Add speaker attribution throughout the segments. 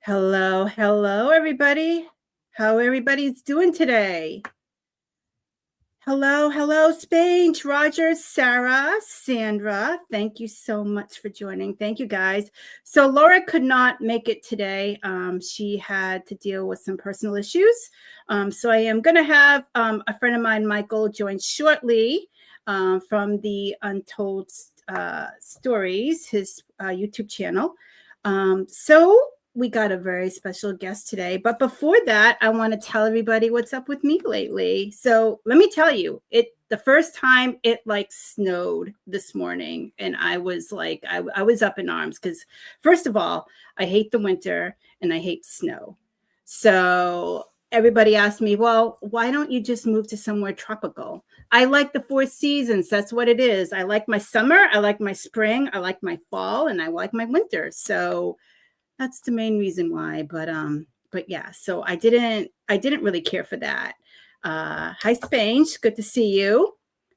Speaker 1: Hello, hello, everybody. How everybody's doing today? Hello, hello, Spain, Roger, Sarah, Sandra. Thank you so much for joining. Thank you, guys. So Laura could not make it today. She had to deal with some personal issues. So I am going to have a friend of mine, Michael, join shortly from the Untold Stories, his YouTube channel. So we got a very special guest today. But before that, I want to tell everybody what's up with me lately. So let me tell you, the first time it like snowed this morning, and I was like, I was up in arms because first of all, I hate the winter and I hate snow. So everybody asked me, well, why don't you just move to somewhere tropical? I like the 4 seasons. That's what it is. I like my summer. I like my spring. I like my fall, and I like my winter. So that's the main reason why. But yeah, so I didn't really care for that. Hi, Spain. Good to see you.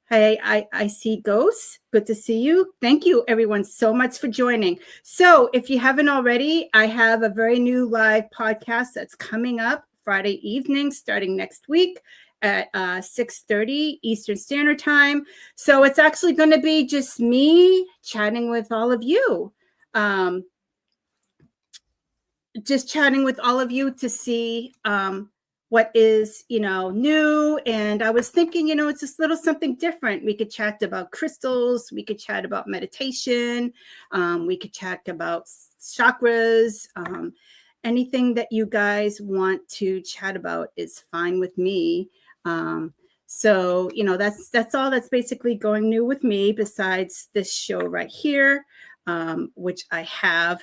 Speaker 1: Hey, I see ghosts. Good to see you. Thank you, everyone, so much for joining. So if you haven't already, I have a very new live podcast that's coming up Friday evening, starting next week at 6:30 Eastern Standard Time. So it's actually going to be just me chatting with all of you. Just chatting with all of you to see what is, new. And I was thinking, it's just a little something different. We could chat about crystals. We could chat about meditation. We could chat about chakras. Anything that you guys want to chat about is fine with me. So, that's all that's basically going new with me besides this show right here. Which I have,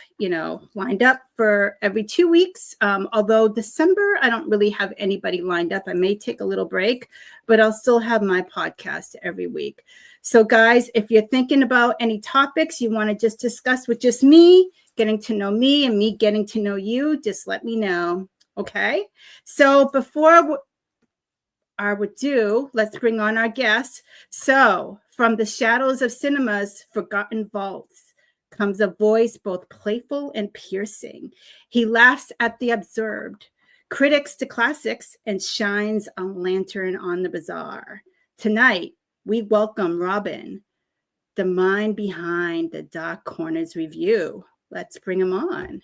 Speaker 1: lined up for every 2 weeks. Although December, I don't really have anybody lined up. I may take a little break, but I'll still have my podcast every week. So guys, if you're thinking about any topics you want to just discuss with just me, getting to know me and me getting to know you, just let me know. Okay. So before I would do, let's bring on our guest. So from the shadows of cinema's forgotten vaults comes a voice both playful and piercing. He laughs at the absurd, critics to classics, and shines a lantern on the bizarre. Tonight, we welcome Robin, the mind behind the Dark Corners Review. Let's bring him on.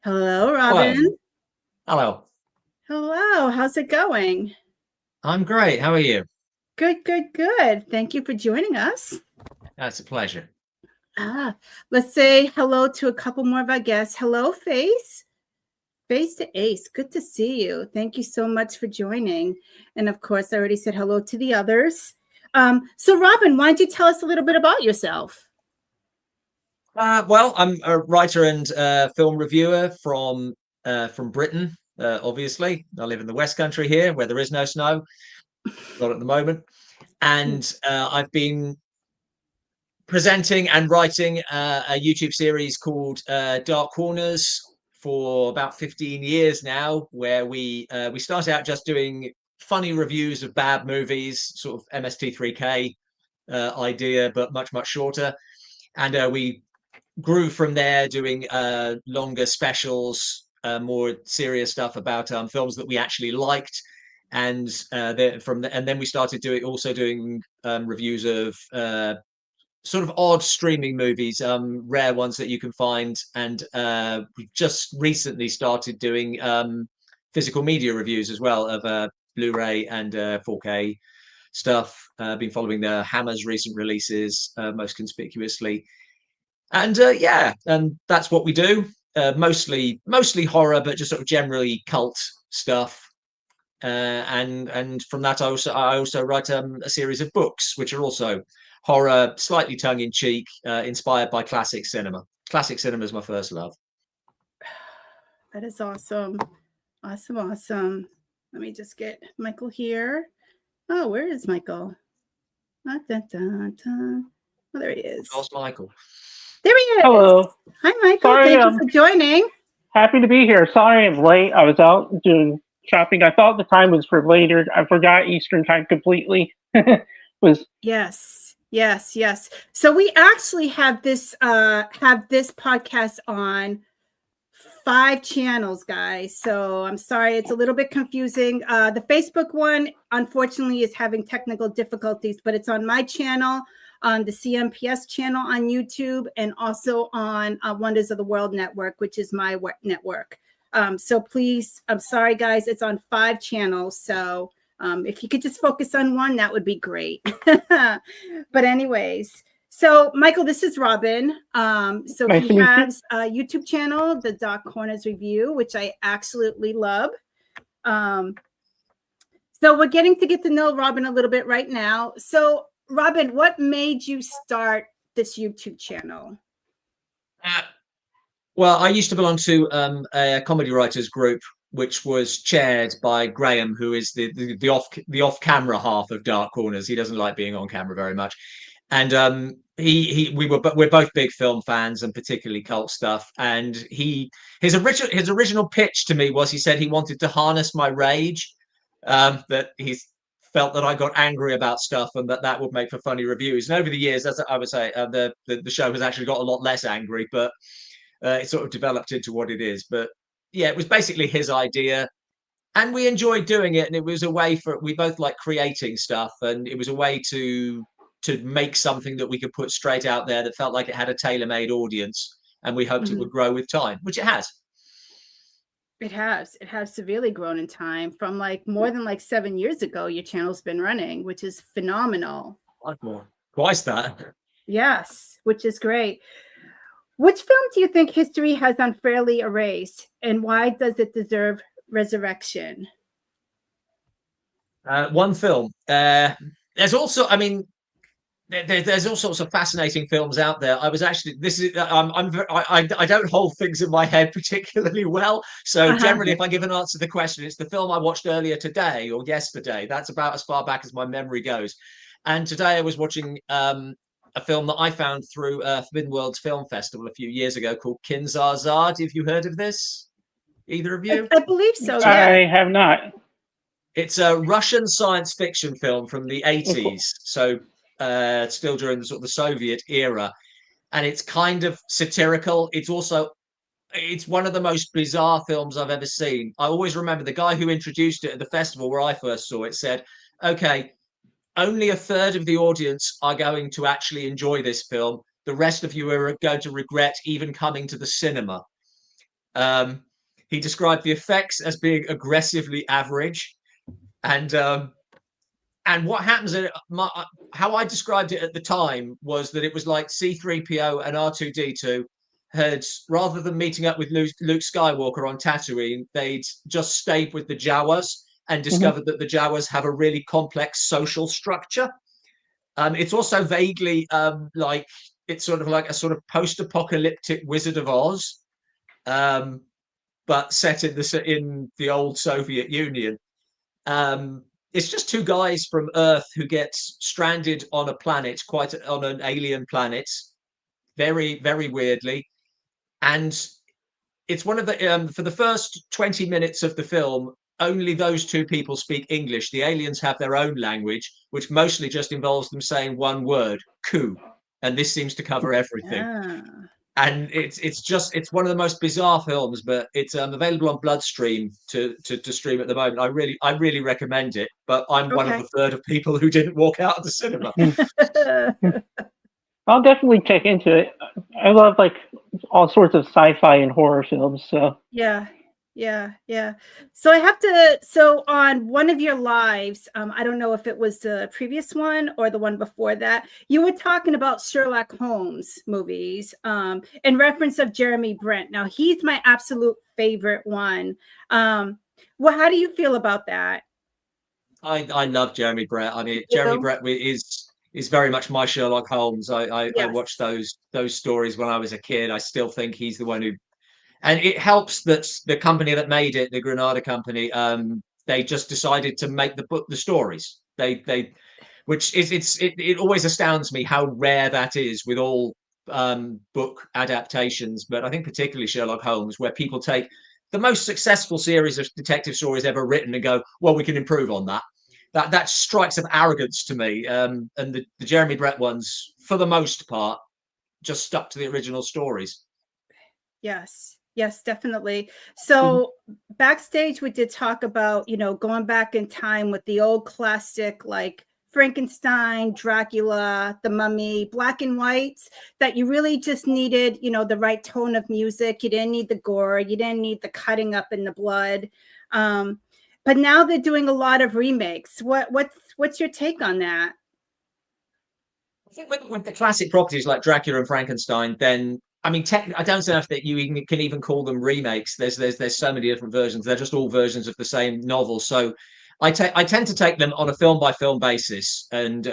Speaker 1: Hello, Robin.
Speaker 2: Hello.
Speaker 1: Hello. How's it going?
Speaker 2: I'm great. How are you?
Speaker 1: Good, good, good. Thank you for joining us.
Speaker 2: It's a pleasure.
Speaker 1: Let's say hello to a couple more of our guests. Hello, Face to Ace. Good to see you. Thank you so much for joining. And of course, I already said hello to the others. So Robin, why don't you tell us a little bit about yourself?
Speaker 2: Well, I'm a writer and film reviewer from Britain, obviously. I live in the West Country here, where there is no snow. Not at the moment. And I've been presenting and writing a YouTube series called Dark Corners for about 15 years now, where we started out just doing funny reviews of bad movies, sort of MST3K idea, but much, much shorter. And we grew from there, doing longer specials, more serious stuff about films that we actually liked. And then we started doing reviews of sort of odd streaming movies, rare ones that you can find. And we just recently started doing physical media reviews as well of Blu-ray and 4K stuff. Been following the Hammer's recent releases most conspicuously. And and that's what we do. Mostly horror, but just sort of generally cult stuff. And from that, I also write a series of books, which are also horror, slightly tongue-in-cheek, inspired by classic cinema. Classic cinema is my first love.
Speaker 1: That is awesome. Awesome. Let me just get Michael here. Oh, where is Michael? Oh, there he is.
Speaker 2: How's Michael?
Speaker 1: There he is.
Speaker 3: Hello.
Speaker 1: Hi, Michael.
Speaker 3: Sorry,
Speaker 1: Thank you for joining.
Speaker 3: Happy to be here. Sorry I'm late. I was out doing shopping. I thought the time was for later. I forgot Eastern time completely.
Speaker 1: Yes. Yes, yes. So we actually have this podcast on 5 channels, guys. So I'm sorry, it's a little bit confusing. The Facebook one, unfortunately, is having technical difficulties, but it's on my channel, on the CMPS channel on YouTube, and also on Wonders of the World Network, which is my network. So please, I'm sorry, guys, it's on 5 channels. So if you could just focus on one, that would be great. But anyways, so Michael, this is Robin. So
Speaker 3: Nice to
Speaker 1: he
Speaker 3: meet you.
Speaker 1: has a YouTube channel, The Dark Corners Review, which I absolutely love. So we're getting to get to know Robin a little bit right now. So Robin, what made you start this YouTube channel?
Speaker 2: Well, I used to belong to a comedy writers group, which was chaired by Graham, who is the off camera half of Dark Corners. He doesn't like being on camera very much, and we're both big film fans, and particularly cult stuff. And his original pitch to me was, he said he wanted to harness my rage, that he felt that I got angry about stuff, and that would make for funny reviews. And over the years, as I would say, the show has actually got a lot less angry, but it sort of developed into what it is. But yeah, it was basically his idea, and we enjoyed doing it. And it was a way we both like creating stuff, and it was a way to make something that we could put straight out there that felt like it had a tailor-made audience, and we hoped it would grow with time, which it has.
Speaker 1: It has severely grown in time. From like more than like 7 years ago, your channel's been running, which is phenomenal.
Speaker 2: More, twice that.
Speaker 1: Yes, which is great. Which film do you think history has unfairly erased, and why does it deserve resurrection?
Speaker 2: One film. There's also, I mean, there's all sorts of fascinating films out there. I was actually, I don't hold things in my head particularly well. So generally, if I give an answer to the question, it's the film I watched earlier today or yesterday. That's about as far back as my memory goes. And today I was watching a film that I found through Forbidden Worlds Film Festival a few years ago called Kinzar Zad. Have you heard of this? Either of you?
Speaker 1: I believe so, yeah.
Speaker 3: I have not.
Speaker 2: It's a Russian science fiction film from the 80s. So still during the sort of the Soviet era. And it's kind of satirical. It's one of the most bizarre films I've ever seen. I always remember the guy who introduced it at the festival where I first saw it said, okay, only a third of the audience are going to actually enjoy this film. The rest of you are going to regret even coming to the cinema. He described the effects as being aggressively average. And what happens, how I described it at the time was that it was like C-3PO and R2-D2 had, rather than meeting up with Luke Skywalker on Tatooine, they'd just stayed with the Jawas and discovered that the Jawas have a really complex social structure. It's also vaguely like, it's sort of like a sort of post-apocalyptic Wizard of Oz, but set in the old Soviet Union. It's just two guys from Earth who get stranded on a planet, on an alien planet, very, very weirdly. And it's one of the, for the first 20 minutes of the film, only those two people speak English. The aliens have their own language, which mostly just involves them saying one word, coup. And this seems to cover everything. And it's one of the most bizarre films, but it's available on Bloodstream to stream at the moment. I really recommend it, but I'm one of the third of people who didn't walk out of the cinema.
Speaker 3: I'll definitely check into it. I love like all sorts of sci-fi and horror films. So
Speaker 1: yeah. So on one of your lives, I don't know if it was the previous one or the one before that, you were talking about Sherlock Holmes movies, in reference of Jeremy Brent. Now he's my absolute favorite one. Well, how do you feel about that?
Speaker 2: I love Jeremy Brent. I mean, Jeremy Brent is very much my Sherlock Holmes. I watched those stories when I was a kid. I still think he's the one who. And it helps that the company that made it, the Granada company, they just decided to make the stories. It always astounds me how rare that is with all book adaptations. But I think particularly Sherlock Holmes, where people take the most successful series of detective stories ever written and go, well, we can improve on that. that strikes of arrogance to me. And the Jeremy Brett ones, for the most part, just stuck to the original stories.
Speaker 1: Yes. Yes, definitely. So backstage, we did talk about, going back in time with the old classic, like Frankenstein, Dracula, The Mummy, black and whites, that you really just needed, the right tone of music. You didn't need the gore. You didn't need the cutting up in the blood. But now they're doing a lot of remakes. What's your take on that?
Speaker 2: I think with the classic properties like Dracula and Frankenstein, then I mean, I don't know if that you can even call them remakes. There's so many different versions. They're just all versions of the same novel. So I tend to take them on a film by film basis, and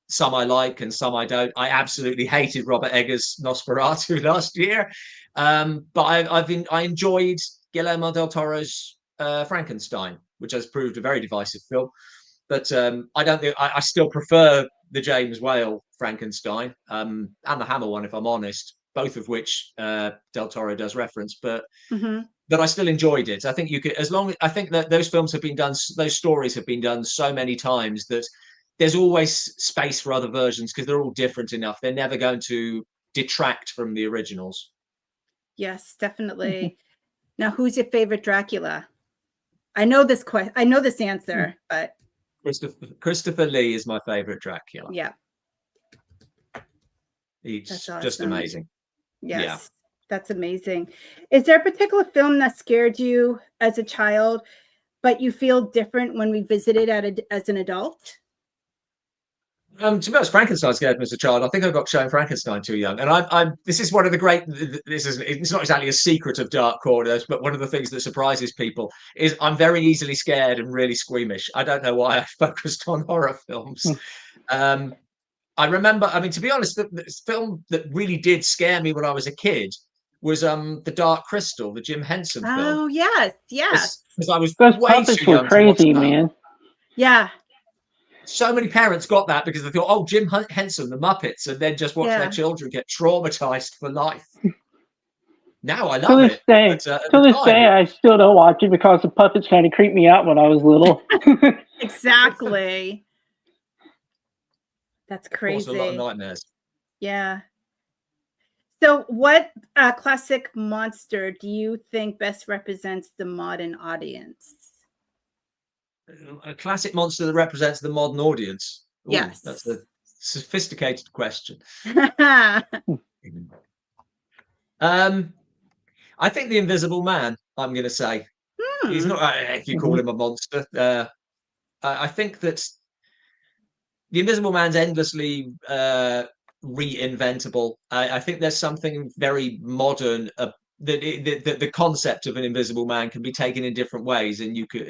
Speaker 2: some I like and some I don't. I absolutely hated Robert Eggers' Nosferatu last year, but I enjoyed Guillermo del Toro's Frankenstein, which has proved a very divisive film. But I still prefer the James Whale Frankenstein and the Hammer one, if I'm honest, both of which Del Toro does reference, but I still enjoyed it. I think you could, I think that those films have been done, those stories have been done so many times that there's always space for other versions because they're all different enough. They're never going to detract from the originals.
Speaker 1: Yes, definitely. Now, who's your favorite Dracula? I know this answer, but
Speaker 2: Christopher Lee is my favorite Dracula.
Speaker 1: Yeah.
Speaker 2: He's
Speaker 1: awesome.
Speaker 2: Just amazing.
Speaker 1: Yes,
Speaker 2: Yeah.
Speaker 1: That's amazing. Is there a particular film that scared you as a child, but you feel different when we visited as an adult?
Speaker 2: To be honest, Frankenstein scared me as a child. I think I got shown Frankenstein too young, and this is one of the great. It's not exactly a secret of Dark Corners, but one of the things that surprises people is I'm very easily scared and really squeamish. I don't know why I focused on horror films. I remember, I mean, to be honest, the film that really did scare me when I was a kid was The Dark Crystal, the Jim Henson film.
Speaker 1: Oh yes.
Speaker 2: Because I was
Speaker 3: those
Speaker 2: way
Speaker 3: puppets
Speaker 2: too young
Speaker 3: were crazy,
Speaker 2: to watch that.
Speaker 3: man.
Speaker 1: Yeah.
Speaker 2: So many parents got that because they thought, oh, Jim Henson, the Muppets, and then just watch their children get traumatized for life. Now I love it.
Speaker 3: To this day, I still don't watch it because the puppets kind of creeped me out when I was little.
Speaker 1: Exactly. That's crazy.
Speaker 2: A lot of nightmares.
Speaker 1: Yeah. So what classic monster do you think best represents the modern audience?
Speaker 2: A classic monster that represents the modern audience. Ooh,
Speaker 1: yes.
Speaker 2: That's a sophisticated question. I think the Invisible Man, I'm going to say. He's not, if you call him a monster. I think that the Invisible Man's endlessly reinventable. I think there's something very modern that the concept of an invisible man can be taken in different ways, and you could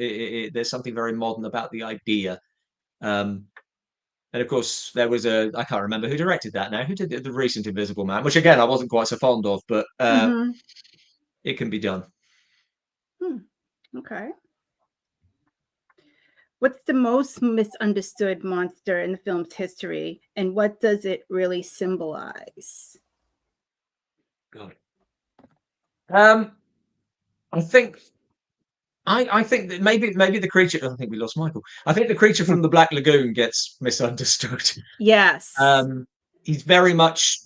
Speaker 2: there's something very modern about the idea. And of course, there was I can't remember who directed that now. Who did the recent Invisible Man, which again I wasn't quite so fond of, but it can be done.
Speaker 1: Okay. What's the most misunderstood monster in the film's history, and what does it really symbolize?
Speaker 2: God. I think that maybe the creature. I think we lost Michael. I think the creature from the Black Lagoon gets misunderstood.
Speaker 1: Yes.
Speaker 2: He's very much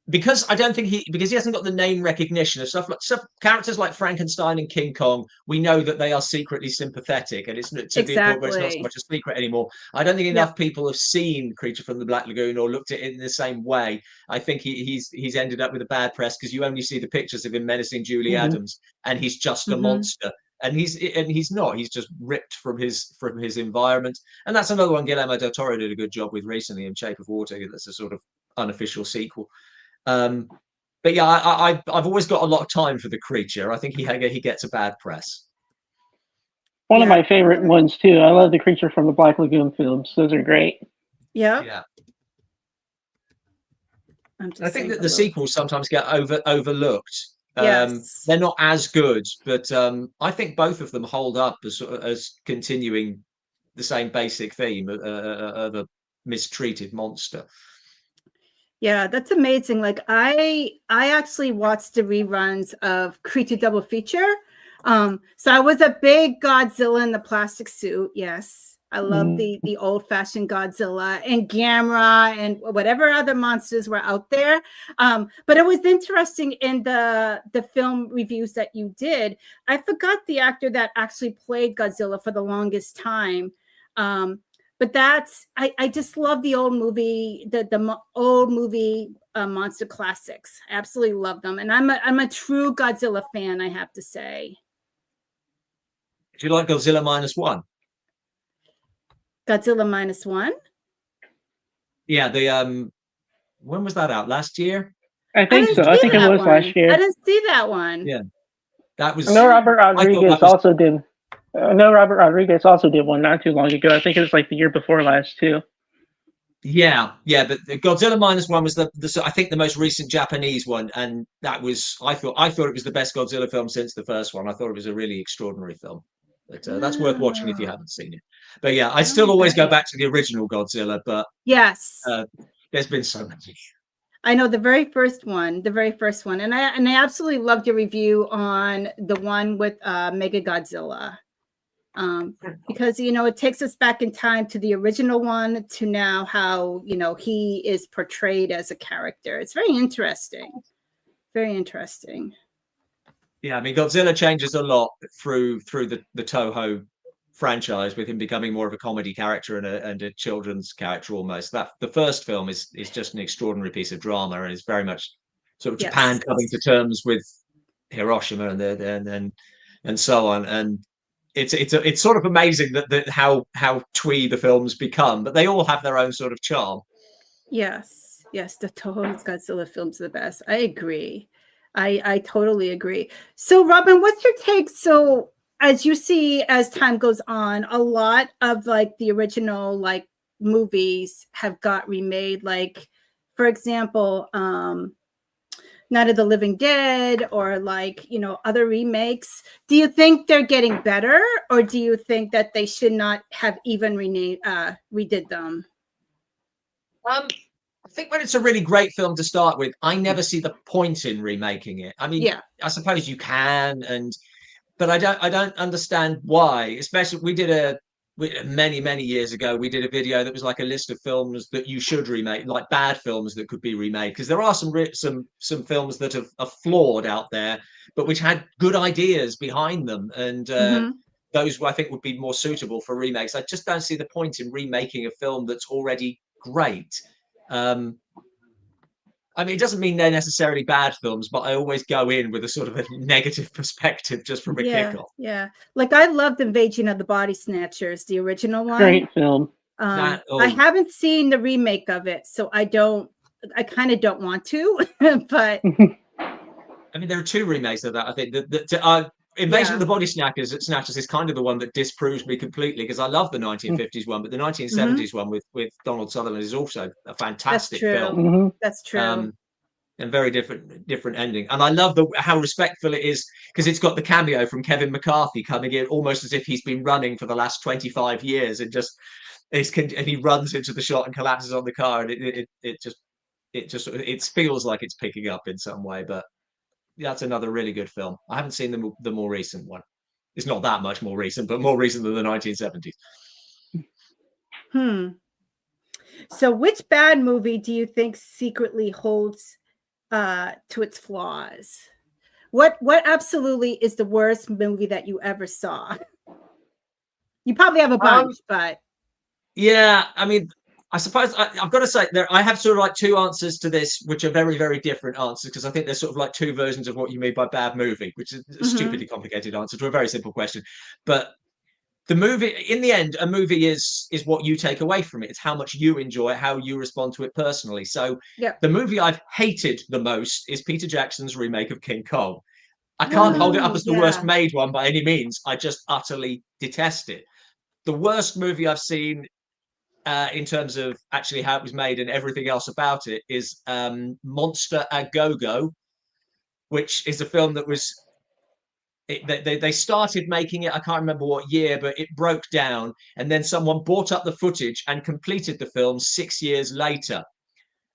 Speaker 2: because I don't think because he hasn't got the name recognition of stuff like characters like Frankenstein and King Kong. We know that they are secretly sympathetic, and it's to the point where it's not so much a secret anymore. I don't think enough people have seen Creature from the Black Lagoon or looked at it in the same way. I think he's ended up with a bad press because you only see the pictures of him menacing Julie Adams, and he's just a monster. And he's not. He's just ripped from his environment. And that's another one Guillermo del Toro did a good job with recently in Shape of Water. That's a sort of unofficial sequel. But yeah, I've always got a lot of time for the creature. I think he gets a bad press.
Speaker 3: One of my favorite ones too. I love the Creature from the Black Lagoon films. Those are great.
Speaker 2: Yeah. I think that the sequels sometimes get overlooked. They're not as good, but I think both of them hold up as continuing the same basic theme of a mistreated monster.
Speaker 1: Yeah, that's amazing. Like I actually watched the reruns of Creature Double Feature. So I was a big Godzilla in the plastic suit. Yes. I love the old-fashioned Godzilla and Gamera and whatever other monsters were out there. But it was interesting in the film reviews that you did. I forgot the actor that actually played Godzilla for the longest time. But I just love the old movie, the old movie monster classics. I absolutely love them, and I'm a true Godzilla fan, I have to say.
Speaker 2: Do you like Godzilla -1?
Speaker 1: Godzilla -1?
Speaker 2: Yeah, the when was that out? Last year?
Speaker 3: I think so. I think it was last year.
Speaker 1: I didn't see that one.
Speaker 2: Yeah, that was.
Speaker 3: I know Robert Rodriguez also did. I know Robert Rodriguez also did one not too long ago. I think it was like the year before last too.
Speaker 2: Yeah, but the Godzilla -1 was the I think the most recent Japanese one, and that was I thought it was the best Godzilla film since the first one. I thought it was a really extraordinary film. But that's worth watching if you haven't seen it. But yeah, I still always go back to the original Godzilla. But
Speaker 1: yes,
Speaker 2: there's been so many.
Speaker 1: I know the very first one, and I absolutely loved your review on the one with Mega Godzilla, because it takes us back in time to the original one to now how he is portrayed as a character. It's very interesting, very interesting.
Speaker 2: Yeah, I mean, Godzilla changes a lot through the Toho franchise, with him becoming more of a comedy character and a children's character almost. That the first film is just an extraordinary piece of drama, and it's very much sort of Japan coming to terms with Hiroshima and so on. And it's sort of amazing that how twee the films become, but they all have their own sort of charm.
Speaker 1: Yes, the Toho Godzilla films are the best. I agree. I totally agree. So, Robin, what's your take? So, as you see, as time goes on, a lot of like the original like movies have got remade. Like, for example, Night of the Living Dead, or like other remakes. Do you think they're getting better, or do you think that they should not have even redid them?
Speaker 2: I think when it's a really great film to start with, I never see the point in remaking it. I mean, I suppose you can, but I don't understand why. Especially, many years ago, we did a video that was like a list of films that you should remake, like bad films that could be remade, because there are some films that are flawed out there, but which had good ideas behind them, and those I think would be more suitable for remakes. I just don't see the point in remaking a film that's already great. I mean, it doesn't mean they're necessarily bad films, but I always go in with a sort of a negative perspective just from a kickoff.
Speaker 1: Yeah. Like I loved Invasion of the Body Snatchers, the original one.
Speaker 3: Great film.
Speaker 1: I haven't seen the remake of it, so I kind of don't want to, but
Speaker 2: I mean, there are two remakes of that. I think that Invasion of the Body Snatchers is kind of the one that disproves me completely, because I love the 1950s one, but the 1970s one with Donald Sutherland is also a fantastic film.
Speaker 1: That's true.
Speaker 2: And very different ending. And I love how respectful it is, because it's got the cameo from Kevin McCarthy coming in almost as if he's been running for the last 25 years, and he runs into the shot and collapses on the car, and it feels like it's picking up in some way. But that's another really good film. I haven't seen the more recent one. It's not that much more recent, but more recent than the 1970s.
Speaker 1: So which bad movie do you think secretly holds to its flaws? What absolutely is the worst movie that you ever saw? You probably have a bunch, but
Speaker 2: yeah, I mean, I suppose I've got to say I have sort of like two answers to this, which are very, very different answers, because I think there's sort of like two versions of what you mean by bad movie, which is a stupidly complicated answer to a very simple question. But the movie, in the end, a movie is what you take away from it. It's how much you enjoy it, how you respond to it personally. So the movie I've hated the most is Peter Jackson's remake of King Kong. I can't hold it up as the worst made one by any means. I just utterly detest it. The worst movie I've seen, in terms of actually how it was made and everything else about it, is Monster a Go-Go, which is a film that was they started making it, I can't remember what year, but it broke down, and then someone bought up the footage and completed the film 6 years later,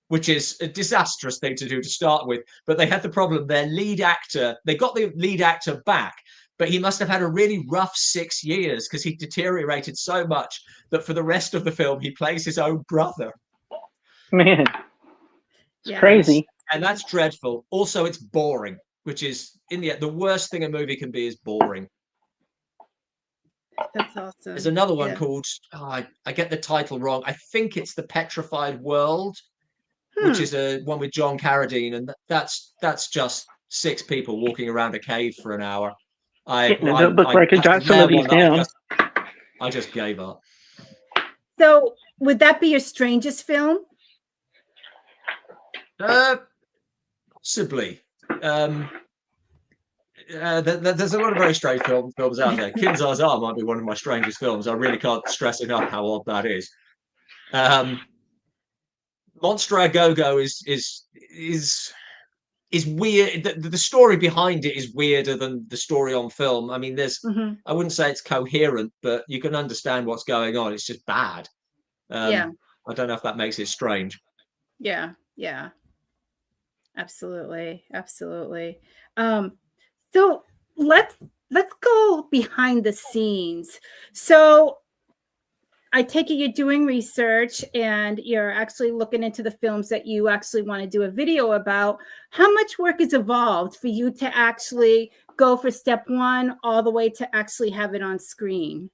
Speaker 2: which is a disastrous thing to do to start with. But they had the problem, they got the lead actor back, but he must have had a really rough 6 years because he deteriorated so much that for the rest of the film he plays his own brother.
Speaker 3: Man, it's crazy.
Speaker 2: And that's dreadful. Also, it's boring, which is in the worst thing a movie can be is boring.
Speaker 1: That's awesome.
Speaker 2: There's another one called, I get the title wrong. I think it's The Petrified World, which is a one with John Carradine, and that's just 6 people walking around a cave for an hour.
Speaker 3: It looked like I got some of these down.
Speaker 2: I just gave up.
Speaker 1: So, would that be your strangest film?
Speaker 2: Possibly. There's a lot of very strange films out there. Kinzaza might be one of my strangest films. I really can't stress enough how odd that is. Monster A Go-Go is weird. The story behind it is weirder than the story on film. I mean, I wouldn't say it's coherent, but you can understand what's going on. It's just bad. I don't know if that makes it strange.
Speaker 1: Yeah. Absolutely. So let's go behind the scenes. So I take it you're doing research and you're actually looking into the films that you actually want to do a video about. How much work is involved for you to actually go for step one all the way to actually have it on screen?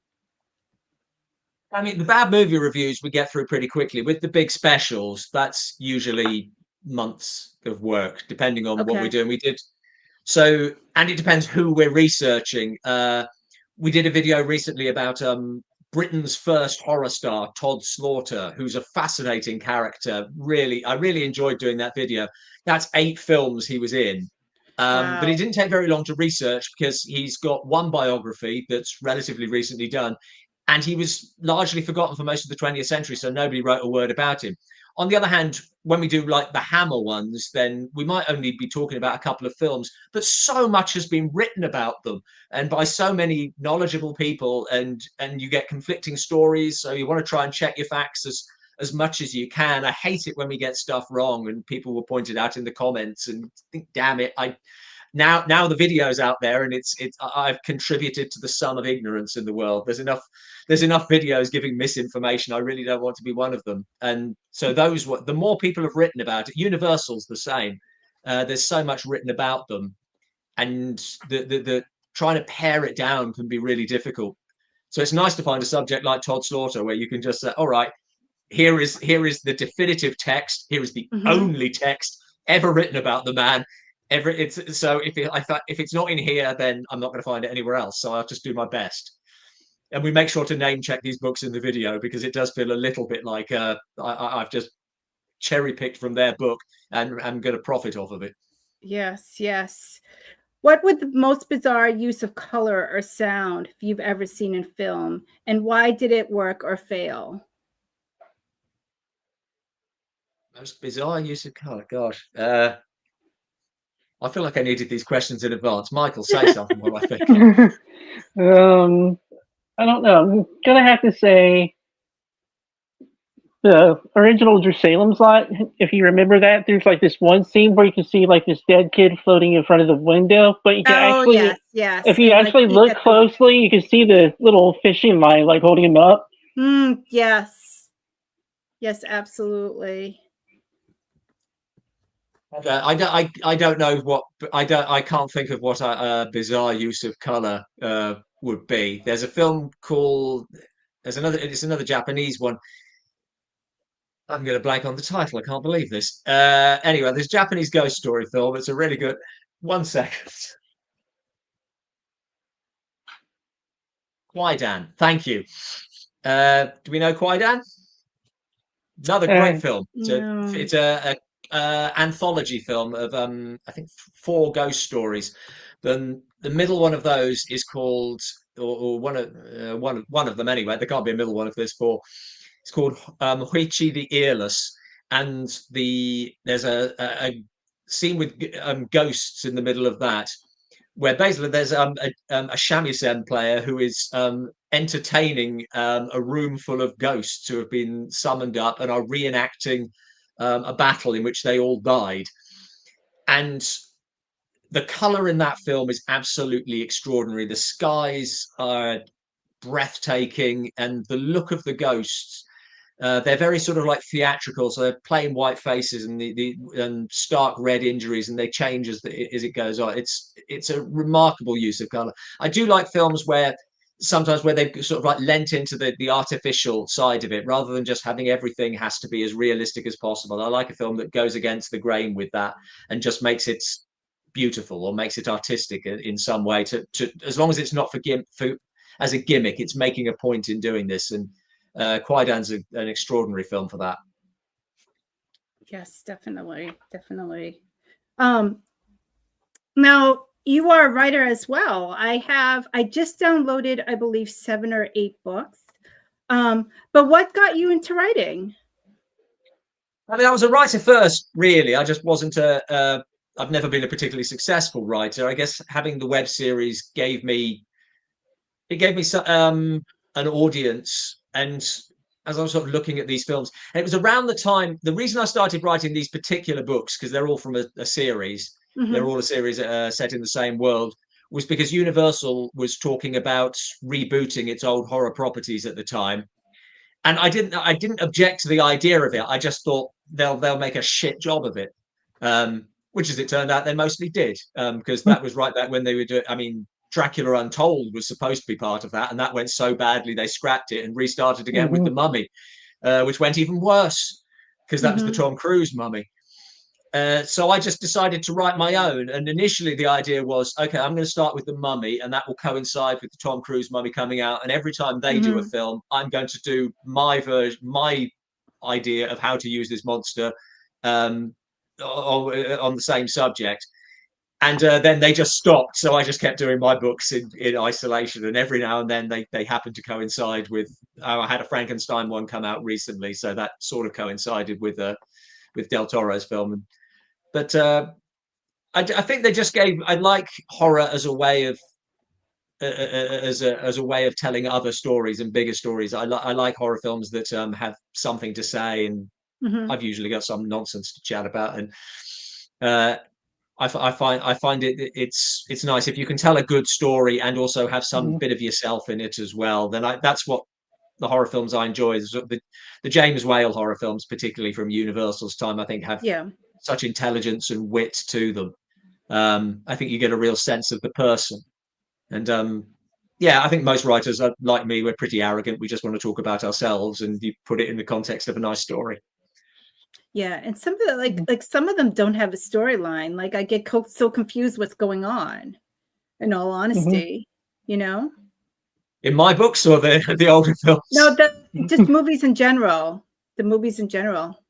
Speaker 2: I mean, the bad movie reviews we get through pretty quickly. With the big specials, that's usually months of work, depending on what we're doing. And it depends who we're researching. We did a video recently about Britain's first horror star, Todd Slaughter, who's a fascinating character. I really enjoyed doing that video. That's 8 films he was in. Wow. But it didn't take very long to research because he's got one biography that's relatively recently done. And he was largely forgotten for most of the 20th century, so nobody wrote a word about him. On the other hand, when we do like the Hammer ones, then we might only be talking about a couple of films, but so much has been written about them and by so many knowledgeable people, and you get conflicting stories. So you want to try and check your facts as much as you can. I hate it when we get stuff wrong and people will point it out in the comments and think, damn it, now the video's out there and I've contributed to the sum of ignorance in the world. There's enough videos giving misinformation. I really don't want to be one of them. And so the more people have written about it, Universal's the same. There's so much written about them, and the trying to pare it down can be really difficult. So it's nice to find a subject like Todd Slaughter where you can just say, all right, here is the definitive text. Here is the only text ever written about the man. If it's not in here, then I'm not going to find it anywhere else. So I'll just do my best. And we make sure to name check these books in the video because it does feel a little bit like I've just cherry picked from their book and I'm going to profit off of it.
Speaker 1: Yes. What would the most bizarre use of color or sound if you've ever seen in film, and why did it work or fail?
Speaker 2: Most bizarre use of color, gosh. I feel like I needed these questions in advance. Michael, say something while I think.
Speaker 3: I don't know. I'm gonna have to say the original Salem's Lot. If you remember that, there's like this one scene where you can see like this dead kid floating in front of the window, but you can
Speaker 1: yes.
Speaker 3: If you actually look closely, you can see the little fishing line like holding him up.
Speaker 1: Yes, absolutely.
Speaker 2: I don't know what I can't think of what a bizarre use of color would be. There's a film called it's another Japanese one. I'm going to blank on the title. I can't believe this. Anyway, there's a Japanese ghost story film. It's a really good. 1 second. Kwaidan. Thank you. Do we know Kwaidan? Another great film. It's a anthology film of I think 4 ghost stories. Then the middle one of those is called, or one of them anyway. There can't be a middle one if there's 4. It's called Huichi the Earless, and there's a scene with ghosts in the middle of that, where basically there's a shamisen player who is entertaining a room full of ghosts who have been summoned up and are reenacting a battle in which they all died. And the color in that film is absolutely extraordinary. The skies are breathtaking, and the look of the ghosts, they're very sort of like theatrical, so they're plain white faces and the and stark red injuries, and they change as it goes on. It's a remarkable use of color. I do like films where sometimes where they've sort of like lent into the artificial side of it, rather than just having everything has to be as realistic as possible. I like a film that goes against the grain with that and just makes it beautiful or makes it artistic in some way, to as long as it's not for as a gimmick, it's making a point in doing this. And Kwaidan's an extraordinary film for that.
Speaker 1: Yes, definitely. Now you are a writer as well. I just downloaded, I believe, 7 or 8 books. But what got you into writing?
Speaker 2: I mean, I was a writer first, really. I just wasn't I've never been a particularly successful writer. I guess having the web series gave me an audience. And as I was sort of looking at these films, and it was around the time, the reason I started writing these particular books, because they're all from a series, they're all a series set in the same world, was because Universal was talking about rebooting its old horror properties at the time. And I didn't object to the idea of it. I just thought they'll make a shit job of it, which, as it turned out, they mostly did, because that was right back when they were doing. I mean, Dracula Untold was supposed to be part of that, and that went so badly they scrapped it and restarted again with The Mummy, which went even worse because that was the Tom Cruise Mummy. So I just decided to write my own. And initially the idea was, okay, I'm going to start with The Mummy, and that will coincide with the Tom Cruise Mummy coming out. And every time they do a film, I'm going to do my version, my idea of how to use this monster on the same subject. And then they just stopped. So I just kept doing my books in isolation. And every now and then they happened to coincide with, I had a Frankenstein one come out recently. So that sort of coincided with Del Toro's film. But I think they just gave. I like horror as a way of as a way of telling other stories and bigger stories. I like horror films that have something to say, and I've usually got some nonsense to chat about. And I find it's nice if you can tell a good story and also have some bit of yourself in it as well. Then that's what the horror films I enjoy. The James Whale horror films, particularly from Universal's time, I think have such intelligence and wit to them. I think you get a real sense of the person. And I think most writers are like me. We're pretty arrogant. We just want to talk about ourselves, and you put it in the context of a nice story.
Speaker 1: Yeah, and some of the like some of them don't have a storyline. Like I get so confused what's going on. In all honesty, you know.
Speaker 2: In my books or the older films?
Speaker 1: No, just movies in general. The movies in general.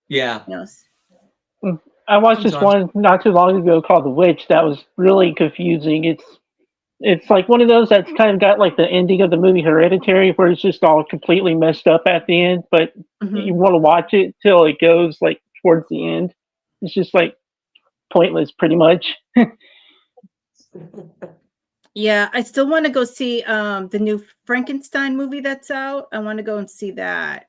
Speaker 2: Yeah.
Speaker 1: Yes.
Speaker 3: I watched this one not too long ago called The Witch. That was really confusing. It's like one of those that's kind of got like the ending of the movie Hereditary, where it's just all completely messed up at the end, but you want to watch it till it goes like towards the end. It's just like pointless, pretty much.
Speaker 1: Yeah, I still want to go see the new Frankenstein movie that's out. I want to go and see that.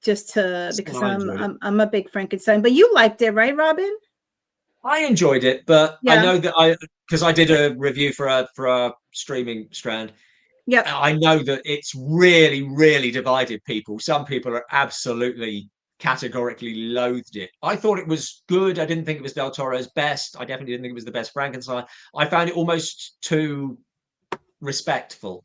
Speaker 1: Just because I'm a big Frankenstein. But you liked it, right, Robin?
Speaker 2: I enjoyed it, but I know that because I did a review for a streaming strand.
Speaker 1: Yeah,
Speaker 2: I know that it's really, really divided people. Some people are absolutely categorically loathed it. I thought it was good. I didn't think it was Del Toro's best. I definitely didn't think it was the best Frankenstein. I found it almost too respectful.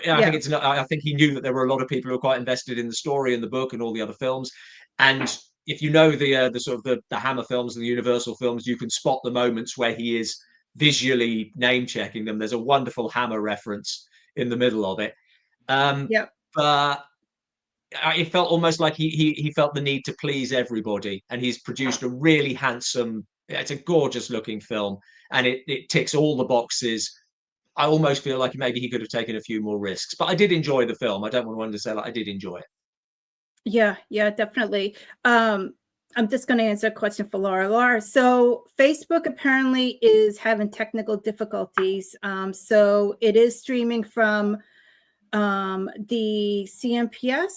Speaker 2: I think he knew that there were a lot of people who were quite invested in the story and the book and all the other films. And if you know the sort of the Hammer films and the Universal films, you can spot the moments where he is visually name checking them. There's a wonderful Hammer reference in the middle of it. But it felt almost like he felt the need to please everybody, and he's produced a really handsome. It's a gorgeous looking film, and it ticks all the boxes. I almost feel like maybe he could have taken a few more risks, but I did enjoy the film. I don't want to undersell it. I did enjoy it. Yeah,
Speaker 1: definitely. I'm just going to answer a question for Laura. Laura, so Facebook apparently is having technical difficulties. So it is streaming from the CMPS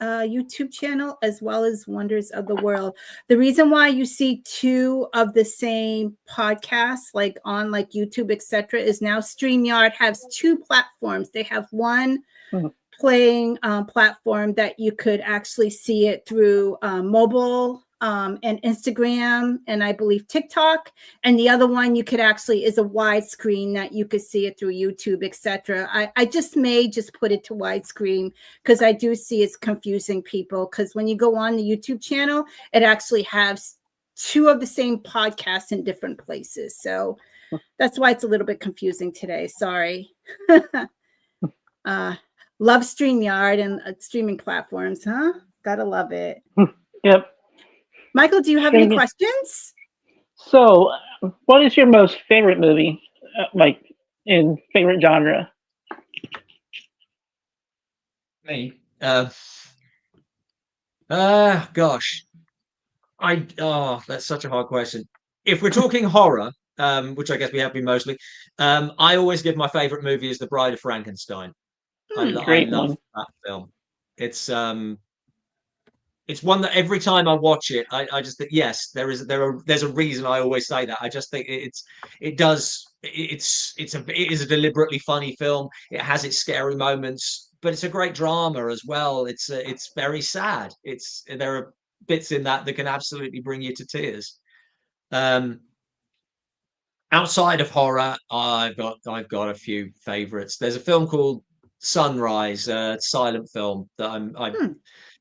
Speaker 1: YouTube channel, as well as Wonders of the World. The reason why you see two of the same podcasts, like on like YouTube, etc., is now StreamYard has two platforms. They have one playing platform that you could actually see it through mobile and Instagram, and I believe TikTok. And the other one you could actually is a widescreen that you could see it through YouTube, etc. I just put it to widescreen because I do see it's confusing people, because when you go on the YouTube channel, it actually has two of the same podcasts in different places. So that's why it's a little bit confusing today. Sorry. Love StreamYard and streaming platforms, huh? Gotta love it.
Speaker 3: Yep.
Speaker 1: Michael, do you have any questions?
Speaker 3: So, what is your most favorite movie, like in favorite genre?
Speaker 2: Me? Gosh. That's such a hard question. If we're talking horror, which I guess we have been mostly, I always give my favorite movie is The Bride of Frankenstein. I love that film. It's one that every time I watch it, I just think, yes, there's a reason I always say that. I just think it is a deliberately funny film. It has its scary moments, but it's a great drama as well. It's very sad. There are bits in that can absolutely bring you to tears. Outside of horror, I've got a few favorites. There's a film called Sunrise, a silent film that I'm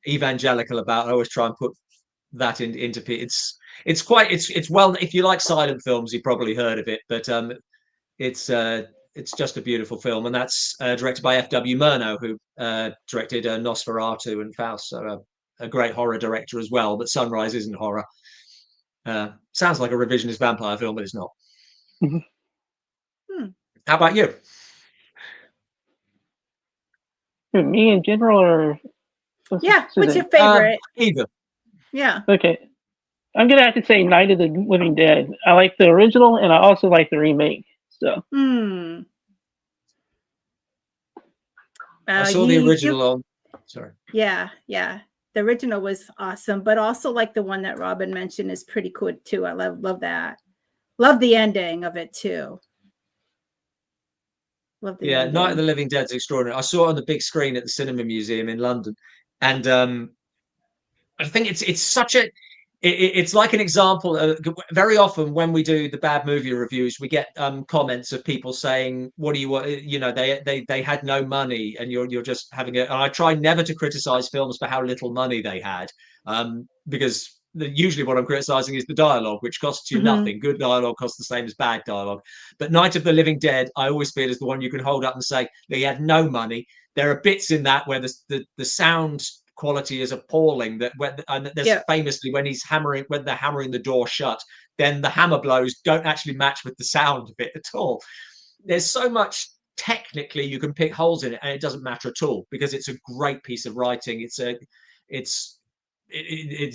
Speaker 2: evangelical about. I always try and put that into it's well, if you like silent films, you've probably heard of it, but it's just a beautiful film, and that's directed by F.W. Murnau, who directed Nosferatu and Faust, so a great horror director as well. But Sunrise isn't horror. Sounds like a revisionist vampire film, but it's not. How about you?
Speaker 3: Me in general, or
Speaker 1: what's your favorite?
Speaker 2: Either.
Speaker 1: Yeah.
Speaker 3: Okay. I'm gonna have to say Night of the Living Dead. I like the original, and I also like the remake. So.
Speaker 2: I saw the original on. Sorry.
Speaker 1: Yeah. The original was awesome, but also like the one that Robin mentioned is pretty cool too. I love that. Love the ending of it too.
Speaker 2: Night of the Living Dead's extraordinary. I saw it on the big screen at the Cinema Museum in London, and I think it's like an example. Very often when we do the bad movie reviews, we get comments of people saying, "What do you want?" They had no money, and you're just having it. And I try never to criticize films for how little money they had, because usually what I'm criticizing is the dialogue, which costs you nothing. Good dialogue costs the same as bad dialogue. But Night of the Living Dead, I always feel, is the one you can hold up and say they had no money. There are bits in that where the sound quality is appalling. There's famously when they're hammering the door shut, then the hammer blows don't actually match with the sound of it at all. There's so much technically you can pick holes in it, and it doesn't matter at all because it's a great piece of writing. It's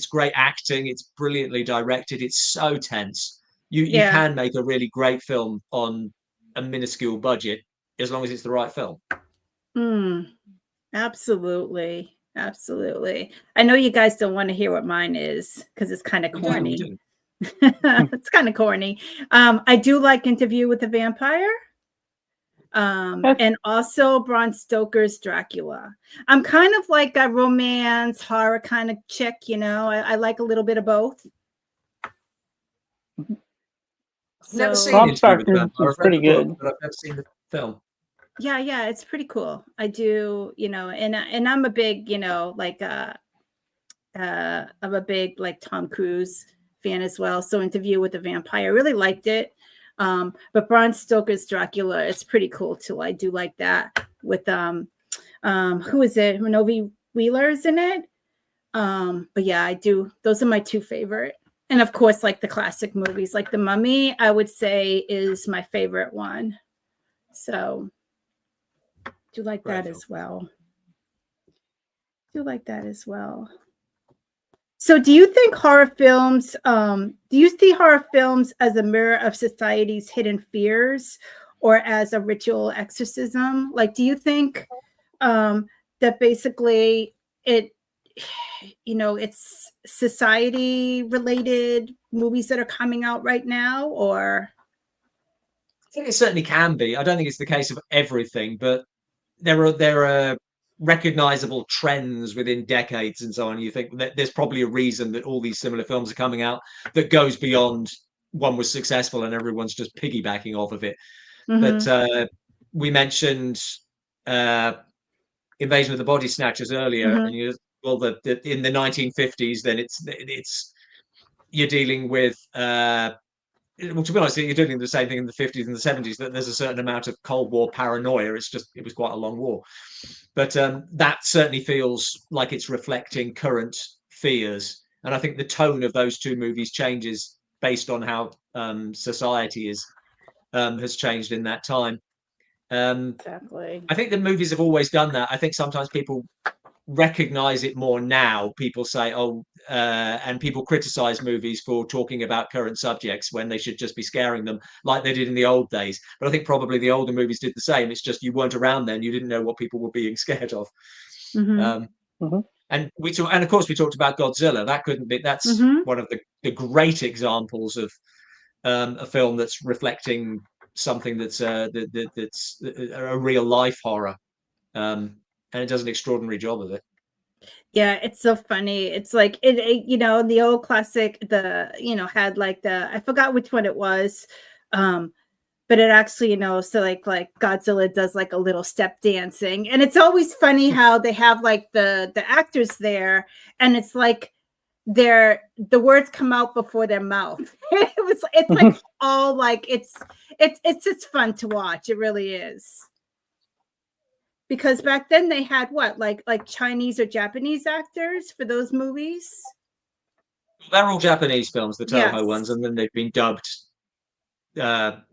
Speaker 2: great acting. It's brilliantly directed. It's so tense. You can make a really great film on a minuscule budget as long as it's the right film.
Speaker 1: Absolutely. I know you guys don't want to hear what mine is because it's kind of corny. It's kind of corny. I do like Interview with the Vampire. And also Bram Stoker's Dracula. I'm kind of like a romance horror kind of chick, I like a little bit of both.
Speaker 2: Never seen Interview with the Vampire.
Speaker 3: It's pretty good,
Speaker 2: but I've never seen the film.
Speaker 1: Yeah, it's pretty cool. I do, and I'm a big, I'm a big like Tom Cruise fan as well. So Interview with the Vampire, I really liked it. But Bram Stoker's Dracula, it's pretty cool too. I do like that with who is it? Renee Wheeler's in it. But yeah, I do. Those are my two favorite. And of course, like the classic movies, like The Mummy, I would say is my favorite one. So do like that as well. So do you think horror films, do you see horror films as a mirror of society's hidden fears or as a ritual exorcism? Like, do you think that basically it's society related movies that are coming out right now, or?
Speaker 2: I think it certainly can be. I don't think it's the case of everything, but there are recognizable trends within decades and so on. You think that there's probably a reason that all these similar films are coming out that goes beyond one was successful and everyone's just piggybacking off of it.
Speaker 1: Mm-hmm.
Speaker 2: But we mentioned Invasion of the Body Snatchers earlier,
Speaker 1: Mm-hmm.
Speaker 2: and in the 1950s, then it's you're dealing with well, to be honest, you're doing the same thing in the 50s and the 70s, that there's a certain amount of Cold War paranoia. It was quite a long war. But that certainly feels like it's reflecting current fears. And I think the tone of those two movies changes based on how society has changed in that time.
Speaker 1: Exactly.
Speaker 2: I think the movies have always done that. I think sometimes people recognize it more now. People say, and people criticize movies for talking about current subjects when they should just be scaring them like they did in the old days. But I think probably the older movies did the same. It's just you weren't around then. You didn't know what people were being scared of.
Speaker 1: Mm-hmm.
Speaker 2: And of course we talked about Godzilla. That's
Speaker 1: Mm-hmm.
Speaker 2: one of the great examples of a film that's reflecting something that's a real life horror. And it does an extraordinary job of it.
Speaker 1: Yeah, it's so funny. It's like the old classic, had like I forgot which one it was. But it actually, so like Godzilla does like a little step dancing. And it's always funny how they have like the actors there, and it's like the words come out before their mouth. It's like all like it's just fun to watch. It really is. Because back then they had what, like Chinese or Japanese actors for those movies?
Speaker 2: They're all Japanese films, the Toho
Speaker 1: Yes.
Speaker 2: ones, and then they've been dubbed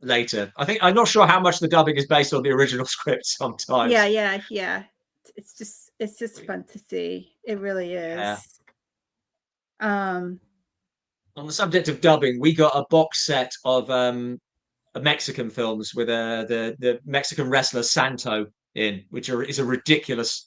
Speaker 2: later. I'm not sure how much the dubbing is based on the original script sometimes.
Speaker 1: Yeah. It's just fun to see. It really is.
Speaker 2: Yeah. On the subject of dubbing, we got a box set of Mexican films with the Mexican wrestler Santo in, which is a ridiculous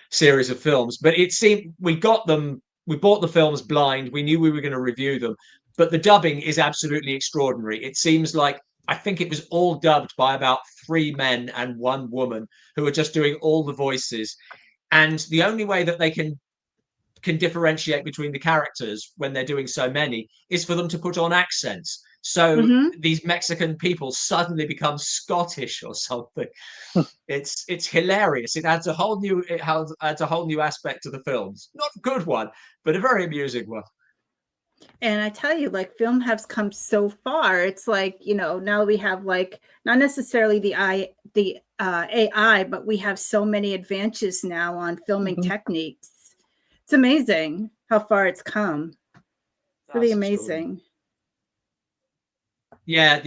Speaker 2: series of films. But it seemed we bought the films blind. We knew we were going to review them, but the dubbing is absolutely extraordinary. It seems like I think it was all dubbed by about 3 men and 1 woman who are just doing all the voices. And the only way that they can differentiate between the characters when they're doing so many is for them to put on accents. So these Mexican people suddenly become Scottish or something. It's hilarious. It adds a whole new aspect to the films. Not a good one, but a very amusing one.
Speaker 1: And I tell you, like, film has come so far. It's like, now we have like not necessarily the AI, but we have so many advances now on filming techniques. It's amazing how far it's come. Really amazing.
Speaker 2: Yeah.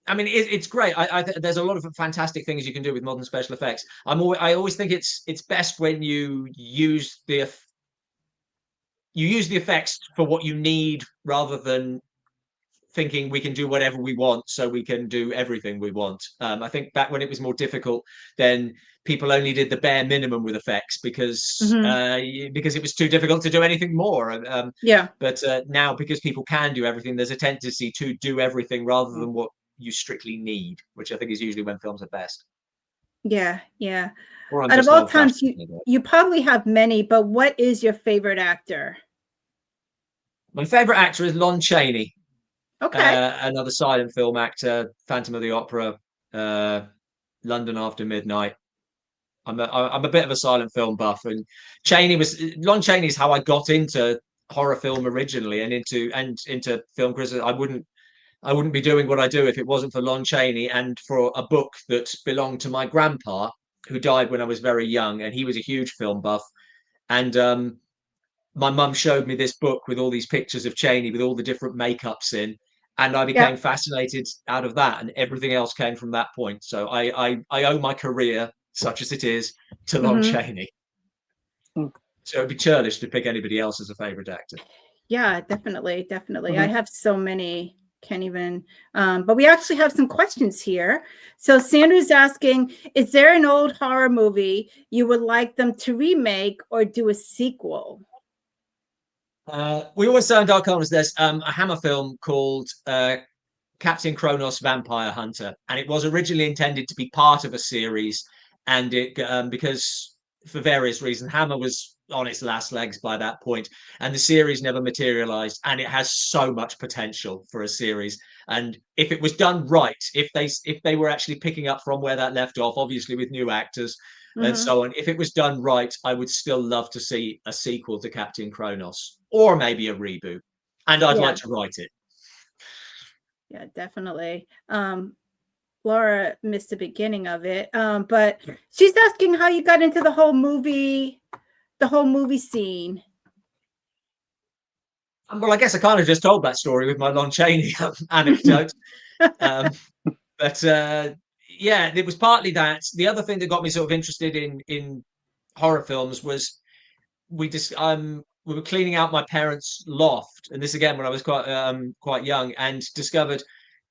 Speaker 2: I mean, it's great. There's a lot of fantastic things you can do with modern special effects. I always think it's best when you use the effects for what you need, rather than thinking we can do whatever we want, so we can do everything we want. I think back when it was more difficult, then people only did the bare minimum with effects because it was too difficult to do anything more. But now, because people can do everything, there's a tendency to do everything rather than what you strictly need, which I think is usually when films are best.
Speaker 1: Yeah.
Speaker 2: Out
Speaker 1: of all times, you probably have many, but what is your favorite actor?
Speaker 2: My favorite actor is Lon Chaney.
Speaker 1: Okay.
Speaker 2: Another silent film actor, Phantom of the Opera, London After Midnight. I'm a bit of a silent film buff, and Lon Chaney's how I got into horror film originally, and into film criticism. I wouldn't be doing what I do if it wasn't for Lon Chaney and for a book that belonged to my grandpa, who died when I was very young, and he was a huge film buff. And my mum showed me this book with all these pictures of Chaney with all the different makeups in, and I became fascinated out of that, and everything else came from that point. So I owe my career, such as it is, to Lon Chaney. So it'd be churlish to pick anybody else as a favorite actor.
Speaker 1: Yeah, definitely. I have so many Can't even, but we actually have some questions here. So Sandra's asking, is there an old horror movie you would like them to remake or do a sequel?
Speaker 2: We always say on Dark Corners there's a Hammer film called Captain Kronos Vampire Hunter, and it was originally intended to be part of a series, and it because for various reasons Hammer was on its last legs by that point, and the series never materialized, and it has so much potential for a series. And if it was done right, if they were actually picking up from where that left off, obviously with new actors and so on, if it was done right, I would still love to see a sequel to Captain Kronos, or maybe a reboot, and I'd like to write it.
Speaker 1: Yeah, definitely. Laura missed the beginning of it, but she's asking how you got into the whole movie scene.
Speaker 2: Well, I guess I kind of just told that story with my Lon Chaney anecdote. But yeah, it was partly that. The other thing that got me sort of interested in horror films was we were cleaning out my parents' loft, and this again when I was quite young, and discovered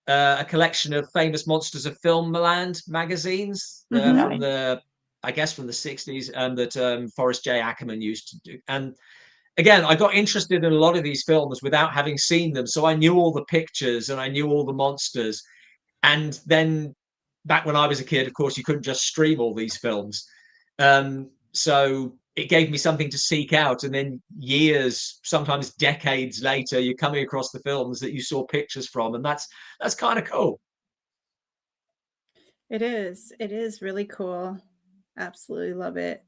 Speaker 2: a collection of famous Monsters of Filmland magazines from the 60s, that Forrest J. Ackerman used to do. And again, I got interested in a lot of these films without having seen them, so I knew all the pictures and I knew all the monsters. And then back when I was a kid, of course, you couldn't just stream all these films, so it gave me something to seek out. And then years, sometimes decades later, you're coming across the films that you saw pictures from, and that's kind of cool.
Speaker 1: It is really cool. Absolutely love it.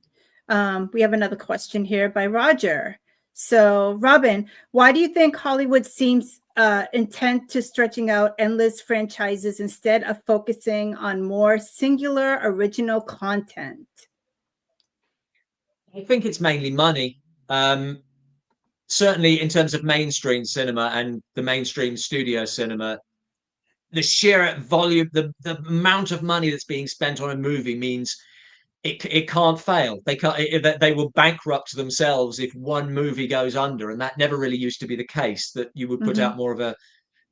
Speaker 1: We have another question here by Roger. So Robin, why do you think Hollywood seems intent to stretching out endless franchises instead of focusing on more singular original content?
Speaker 2: I think it's mainly money. Certainly in terms of mainstream cinema and the mainstream studio cinema, the sheer volume, the amount of money that's being spent on a movie means it can't fail. They will bankrupt themselves if one movie goes under, and that never really used to be the case, that you would put out more of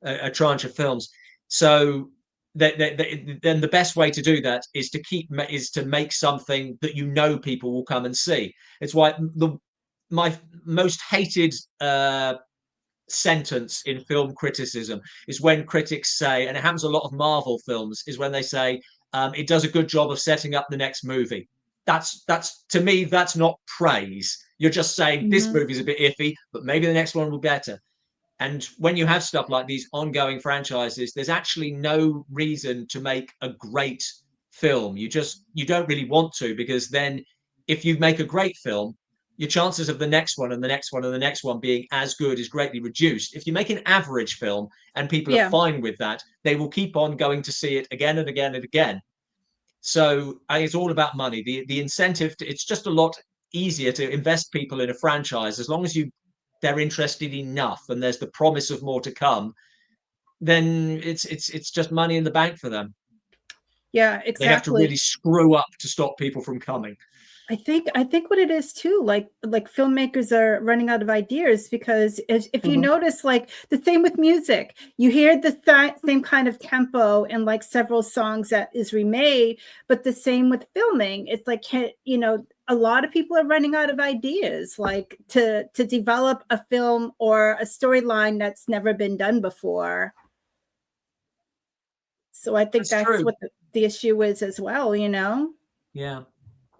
Speaker 2: a tranche of films. So then the best way to do that is to make something that you know people will come and see. It's why my most hated sentence in film criticism is when critics say, and it happens a lot of Marvel films, is when they say it does a good job of setting up the next movie. That's to me, that's not praise. You're just saying this movie's a bit iffy, but maybe the next one will be better. And when you have stuff like these ongoing franchises, there's actually no reason to make a great film. You don't really want to, because then if you make a great film, your chances of the next one and the next one and the next one being as good is greatly reduced. If you make an average film and people are fine with that, they will keep on going to see it again and again and again. So it's all about money. The incentive it's just a lot easier to invest people in a franchise as long as they're interested enough and there's the promise of more to come. Then it's just money in the bank for them.
Speaker 1: Yeah, exactly.
Speaker 2: They have to really screw up to stop people from coming.
Speaker 1: I think what it is too, like filmmakers are running out of ideas, because if you notice, like the same with music, you hear the same kind of tempo in like several songs that is remade, but the same with filming. It's like, you know, a lot of people are running out of ideas, like to develop a film or a storyline that's never been done before. So I think that's what the issue is as well, you know?
Speaker 2: Yeah.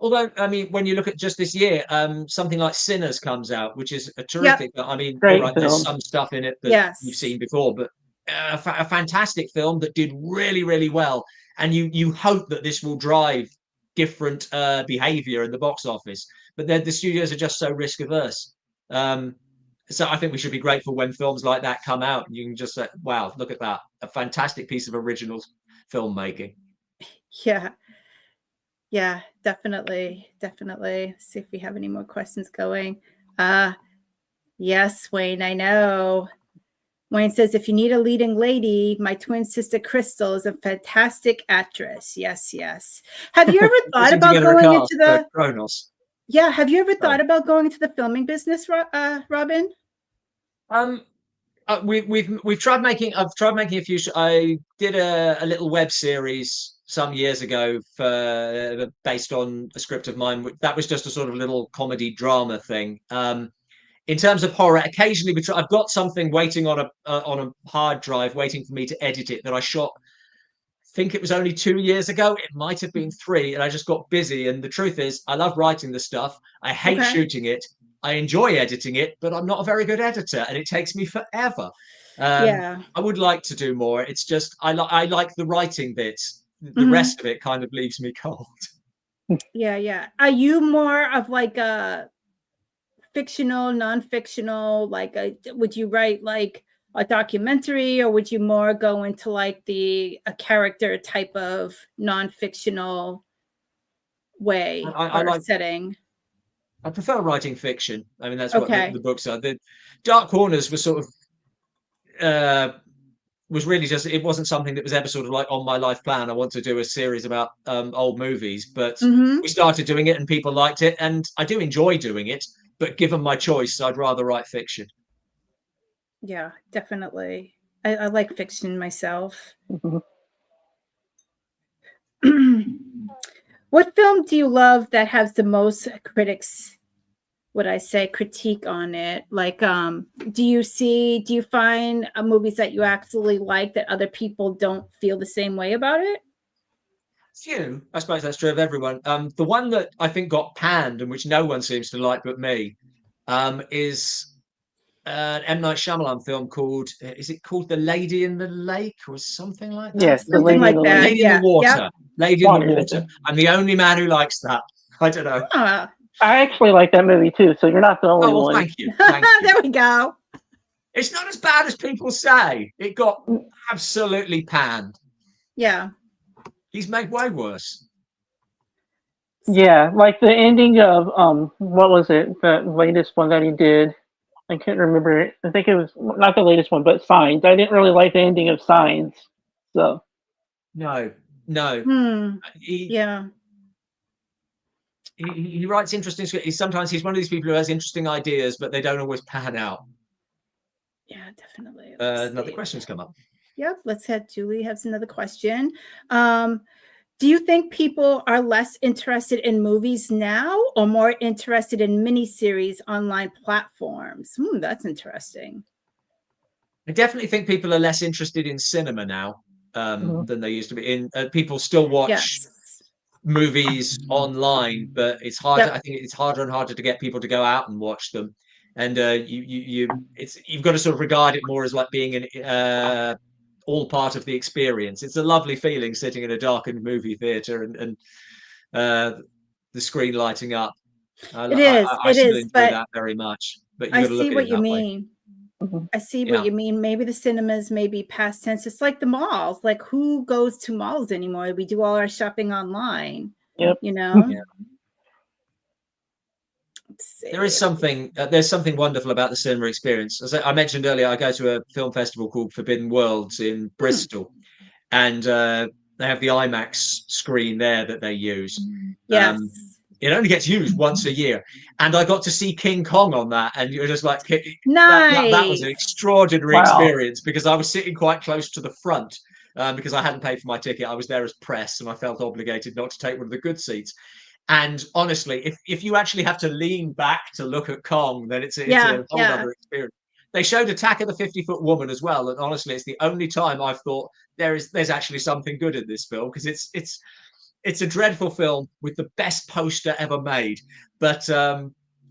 Speaker 2: Although, I mean, when you look at just this year, something like Sinners comes out, which is a terrific. I mean, all right, there's some stuff in it that you've seen before, but a fantastic film that did really, really well. And you hope that this will drive different behavior in the box office, but the studios are just so risk averse. So I think we should be grateful when films like that come out, and you can just say, "Wow, look at that! A fantastic piece of original filmmaking."
Speaker 1: Yeah, definitely. Let's see if we have any more questions going. Yes, Wayne, I know. Wayne says, if you need a leading lady, my twin sister Crystal is a fantastic actress. Yes. Have you ever thought about going into the
Speaker 2: Kronos?
Speaker 1: Yeah, have you ever thought about going into the filming business, Robin?
Speaker 2: we've tried making. I've tried making a few. I did a little web series some years ago based on a script of mine. That was just a sort of little comedy drama thing. In terms of horror, occasionally I've got something waiting on a hard drive, waiting for me to edit it, that I shot. I think it was only 2 years ago. It might have been 3, and I just got busy. And the truth is, I love writing the stuff. I hate shooting it. I enjoy editing it, but I'm not a very good editor, and it takes me forever. I would like to do more. It's just I like the writing bits. The rest of it kind of leaves me cold.
Speaker 1: Yeah. Are you more of like a fictional, non-fictional? Like, would you write like a documentary, or would you more go into like a character type of non-fictional way
Speaker 2: I like
Speaker 1: setting?
Speaker 2: I prefer writing fiction. I mean, that's what the books are. The Dark Corners was sort of was really just, it wasn't something that was ever sort of like on my life plan. I want to do a series about old movies, but we started doing it and people liked it, and I do enjoy doing it. But given my choice, I'd rather write fiction.
Speaker 1: Yeah, definitely. I like fiction myself. What film do you love that has the most critics, critique on it? Like, do you find movies that you actually like that other people don't feel the same way about it?
Speaker 2: Few. I suppose that's true of everyone. The one that I think got panned and which no one seems to like but me is an M. Night Shyamalan film called, is it called The Lady in the Lake or something like that?
Speaker 3: Yes,
Speaker 1: something like that.
Speaker 2: Lady in the Water.
Speaker 1: Yep.
Speaker 2: Lady in the Water. I'm the only man who likes that. I don't know.
Speaker 1: Huh.
Speaker 3: I actually like that movie too, so you're not the only one.
Speaker 2: Thank you. Thank you.
Speaker 1: There we go.
Speaker 2: It's not as bad as people say. It got absolutely panned.
Speaker 1: Yeah.
Speaker 2: He's made way worse.
Speaker 3: Yeah, like the ending of what was it? The latest one that he did. I can't remember it. I think it was not the latest one, but Signs. I didn't really like the ending of Signs. So
Speaker 2: No.
Speaker 1: Yeah.
Speaker 2: He writes interesting scripts. Sometimes he's one of these people who has interesting ideas, but they don't always pan out.
Speaker 1: Yeah, definitely.
Speaker 2: Another question's come up.
Speaker 1: Yep. Let's have Julie has another question. Do you think people are less interested in movies now or more interested in miniseries online platforms? That's interesting.
Speaker 2: I definitely think people are less interested in cinema now than they used to be. People still watch movies online, but it's harder. I think it's harder and harder to get people to go out and watch them. And you've got to sort of regard it more as like being all part of the experience. It's a lovely feeling sitting in a darkened movie theater and the screen lighting up. I still enjoy that very much. But
Speaker 1: I see what you mean. I see what you mean. Maybe the cinemas may be past tense. It's like the malls. Like, who goes to malls anymore? We do all our shopping online.
Speaker 3: Yep.
Speaker 1: You know.
Speaker 2: Yeah. There's something wonderful about the cinema experience. As I mentioned earlier, I go to a film festival called Forbidden Worlds in Bristol, and they have the IMAX screen there that they use.
Speaker 1: Yes.
Speaker 2: It only gets used once a year, and I got to see King Kong on that, and you're just like,
Speaker 1: nice.
Speaker 2: That was an extraordinary experience, because I was sitting quite close to the front because I hadn't paid for my ticket. I was there as press, and I felt obligated not to take one of the good seats. And honestly, if you actually have to lean back to look at Kong, then it's a whole other experience. They showed Attack of the 50-Foot Woman as well, and honestly, it's the only time I've thought there's actually something good in this film, because it's a dreadful film with the best poster ever made. But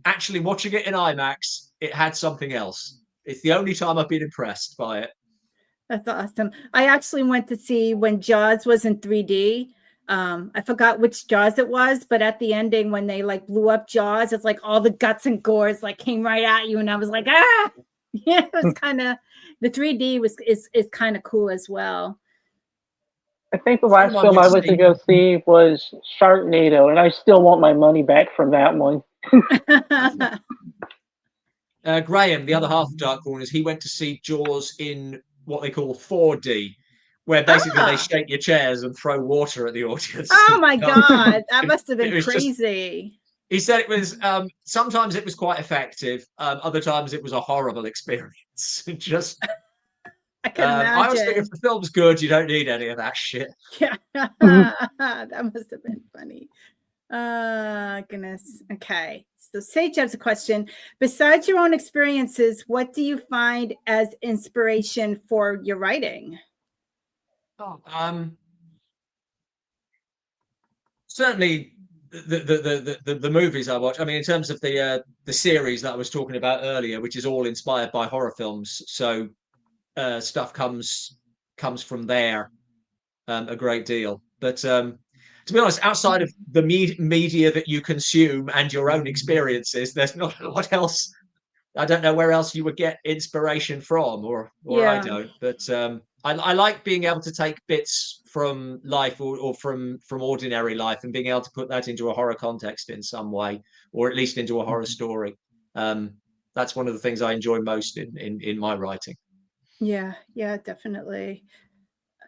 Speaker 2: actually watching it in IMAX, it had something else. It's the only time I've been impressed by it.
Speaker 1: That's awesome. I actually went to see when Jaws was in 3D. I forgot which Jaws it was, but at the ending when they like blew up Jaws, it's like all the guts and gores like came right at you, and I was like, ah, yeah, it was kind of, the 3D is kind of cool as well.
Speaker 3: I think the last film I went to go see was Sharknado, and I still want my money back from that one.
Speaker 2: Graham, the other half of Dark Corners, he went to see Jaws in what they call 4D, where basically they shake your chairs and throw water at the audience.
Speaker 1: Oh my God, that must have been crazy.
Speaker 2: He said it was sometimes it was quite effective, other times it was a horrible experience. Just
Speaker 1: I can
Speaker 2: I always think
Speaker 1: imagine.
Speaker 2: if the film's good, you don't need any of that shit.
Speaker 1: Yeah,
Speaker 3: Mhm.
Speaker 1: that must have been funny. Goodness. Okay. So Sage has a question. Besides your own experiences, what do you find as inspiration for your writing?
Speaker 2: Oh, certainly the movies I watch. I mean, in terms of the series that I was talking about earlier, which is all inspired by horror films. So stuff comes from there a great deal. But to be honest, outside of the media that you consume and your own experiences, there's not a lot else. I don't know where else you would get inspiration from, or I
Speaker 1: Yeah.
Speaker 2: don't. But I like being able to take bits from life or from ordinary life and being able to put that into a horror context in some way, or at least into a horror story. That's one of the things I enjoy most in my writing.
Speaker 1: Yeah. Yeah, definitely.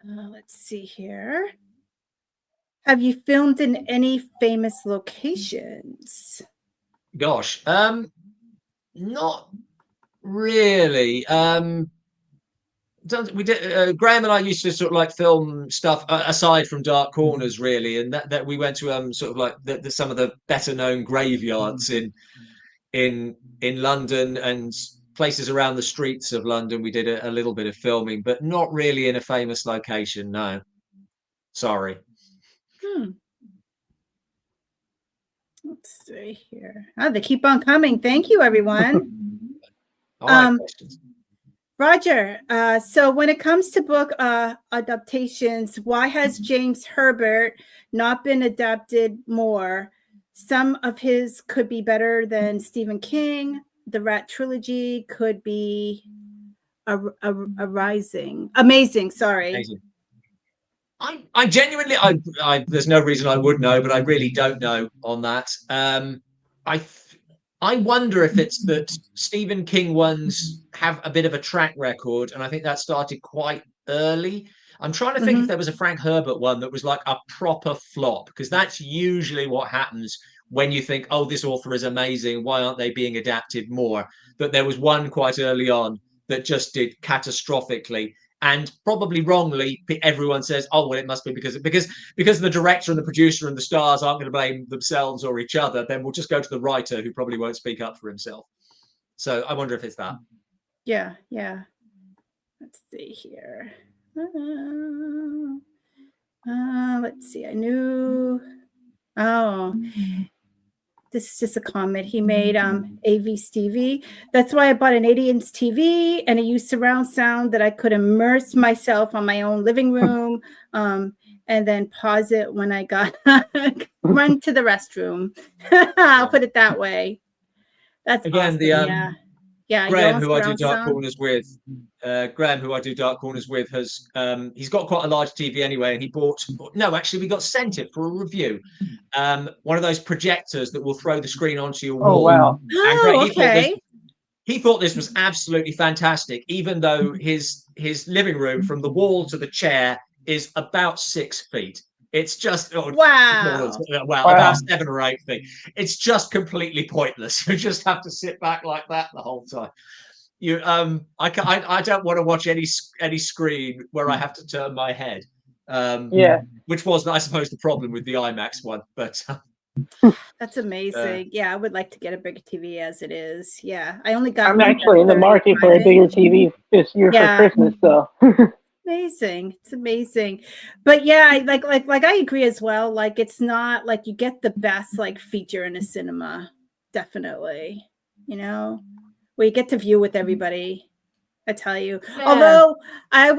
Speaker 1: Let's see here. Have you filmed in any famous locations?
Speaker 2: Gosh, not really. We did. Graham and I used to sort of like film stuff aside from Dark Corners, really, and that we went to sort of like some of the better known graveyards in London and places around the streets of London. We did a little bit of filming, but not really in a famous location. No, sorry.
Speaker 1: Let's see here. Oh, they keep on coming. Thank you, everyone.
Speaker 2: I like questions.
Speaker 1: Roger, so when it comes to book adaptations, why has James Herbert not been adapted more? Some of his could be better than Stephen King. The Rat trilogy could be amazing. Sorry.
Speaker 2: Amazing. I genuinely, there's no reason I would know, but I really don't know on that. I wonder if it's that Stephen King ones have a bit of a track record, and I think that started quite early. I'm trying to think if there was a Frank Herbert one that was like a proper flop, because that's usually what happens when you think, oh, this author is amazing, why aren't they being adapted more? But there was one quite early on that just did catastrophically. And probably wrongly, everyone says, "Oh, well, it must be because the director and the producer and the stars aren't going to blame themselves or each other. Then we'll just go to the writer who probably won't speak up for himself." So I wonder if it's that.
Speaker 1: Yeah. Let's see here. Let's see. I knew. Oh. This is just a comment he made. AV Stevie. That's why I bought an 80-inch TV and I used surround sound that I could immerse myself on my own living room, and then pause it when I got run to the restroom. I'll put it that way. That's
Speaker 2: again
Speaker 1: awesome.
Speaker 2: Graham, who I do Dark Corners with, has he's got quite a large TV anyway, and he bought. No, actually, we got sent it for a review. One of those projectors that will throw the screen onto your wall.
Speaker 3: Oh wow!
Speaker 1: Oh, okay.
Speaker 2: He thought this was absolutely fantastic, even though his living room from the wall to the chair is about 6 feet. It's just
Speaker 1: wow,
Speaker 2: about 7 or 8 feet. It's just completely pointless. You just have to sit back like that the whole time. I don't want to watch any screen where I have to turn my head. Which was, I suppose, the problem with the IMAX one. But
Speaker 1: that's amazing. I would like to get a bigger TV as it is. I only got.
Speaker 3: I'm actually in the market for a bigger TV this year for Christmas, though.
Speaker 1: Amazing. It's amazing. But like I agree as well. Like it's not like you get the best like feature in a cinema. Definitely. Where you get to view with everybody. I tell you. Although I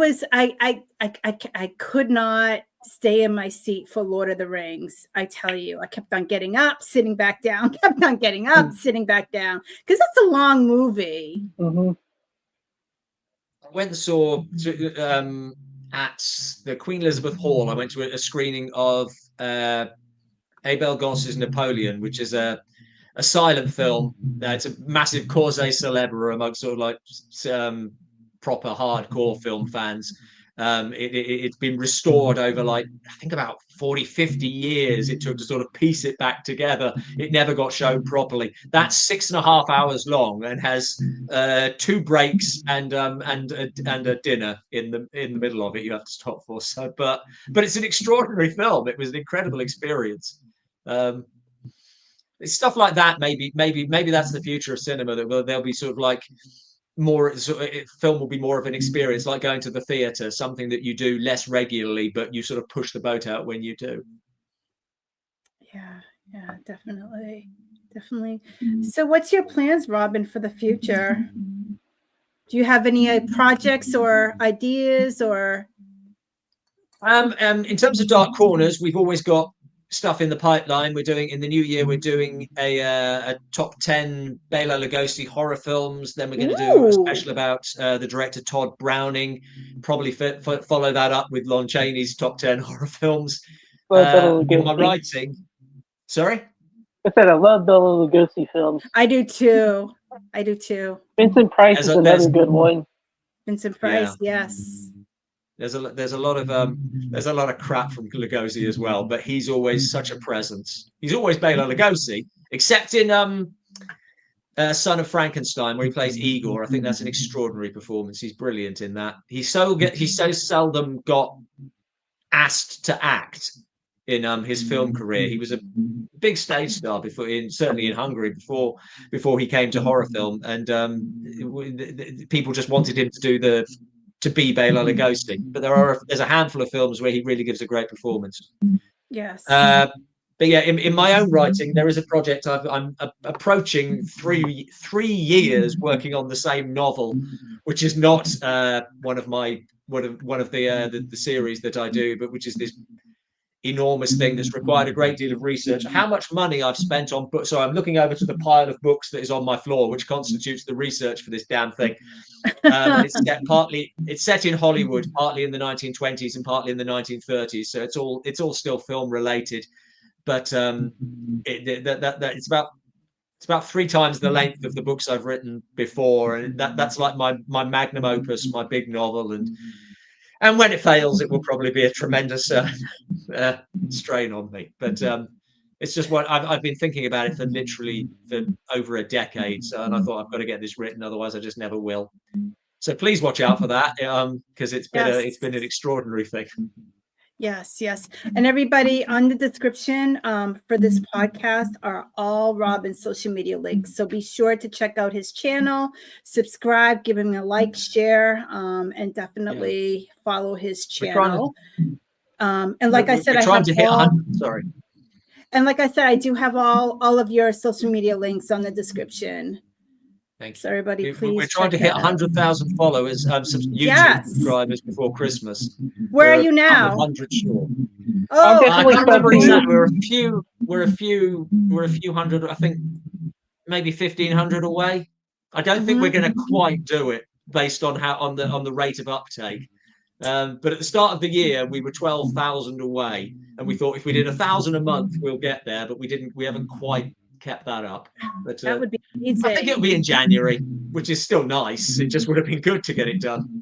Speaker 1: could not stay in my seat for Lord of the Rings. I tell you, I kept on getting up, sitting back down, kept on getting up, sitting back down. Because that's a long movie.
Speaker 2: I went and saw at the Queen Elizabeth Hall. I went to a screening of Abel Gauce's Napoleon, which is a silent film. It's a massive cause célèbre amongst sort of like proper hardcore film fans. It's been restored over, like, I think about 40-50 years it took to sort of piece it back together. It never got shown properly. That's 6.5 hours long and has 2 breaks and a dinner in the middle of it you have to stop for. So but it's an extraordinary film. It was an incredible experience. It's stuff like that. Maybe that's the future of cinema, that there'll be sort of like more film will be more of an experience, like going to the theater, something that you do less regularly, but you sort of push the boat out when you do.
Speaker 1: Yeah, definitely. So what's your plans, Robin, for the future? Do you have any projects or ideas? Or
Speaker 2: in terms of Dark Corners, we've always got stuff in the pipeline. We're doing, in the new year, we're doing a top 10 Bela Lugosi horror films. Then we're going to do a special about the director Todd Browning. Probably follow that up with Lon Chaney's top 10 horror films. In my writing, sorry,
Speaker 3: I said I love Bela Lugosi films.
Speaker 1: I do too.
Speaker 3: Vincent Price is another good one.
Speaker 1: Vincent Price, yes.
Speaker 2: There's a lot of crap from Lugosi as well, but he's always such a presence. He's always Bela Lugosi, except in Son of Frankenstein, where he plays Igor. I think that's an extraordinary performance. He's brilliant in that. He's so seldom got asked to act in his film career. He was a big stage star certainly in Hungary before he came to horror film, and people just wanted him to be Bela Lugosi. But there's a handful of films where he really gives a great performance.
Speaker 1: Yes.
Speaker 2: But yeah, in my own writing, there is a project. I'm approaching 3 years working on the same novel, which is not one of the series that I do, but which is this enormous thing that's required a great deal of research. How much money I've spent on books. So I'm looking over to the pile of books that is on my floor, which constitutes the research for this damn thing. It's set in Hollywood, partly in the 1920s and partly in the 1930s. So it's all still film related, but it's about 3 times the length of the books I've written before, and that's like my magnum opus, my big novel. And when it fails, it will probably be a tremendous strain on me. But it's just what I've been thinking about it for over a decade. So, and I thought, I've got to get this written, otherwise I just never will. So please watch out for that, because it's been an extraordinary thing.
Speaker 1: Yes. And everybody, on the description for this podcast are all Robin's social media links. So be sure to check out his channel, subscribe, give him a like, share, and definitely follow his channel. And like I said, And like I said, I do have all of your social media links on the description.
Speaker 2: Thank you.
Speaker 1: So everybody, please.
Speaker 2: We're trying to hit 100,000 followers, some YouTube subscribers before Christmas.
Speaker 1: Where are you now?
Speaker 2: 100 short.
Speaker 1: Oh,
Speaker 2: I can't remember exactly. We're a few hundred. I think maybe 1,500 away. I don't think we're going to quite do it based on the rate of uptake. But at the start of the year, we were 12,000 away, and we thought if we did 1,000 a month, we'll get there. But we didn't. We haven't quite kept that up. But
Speaker 1: that would be easy.
Speaker 2: I think it'll be in January, which is still nice. It just would have been good to get it done.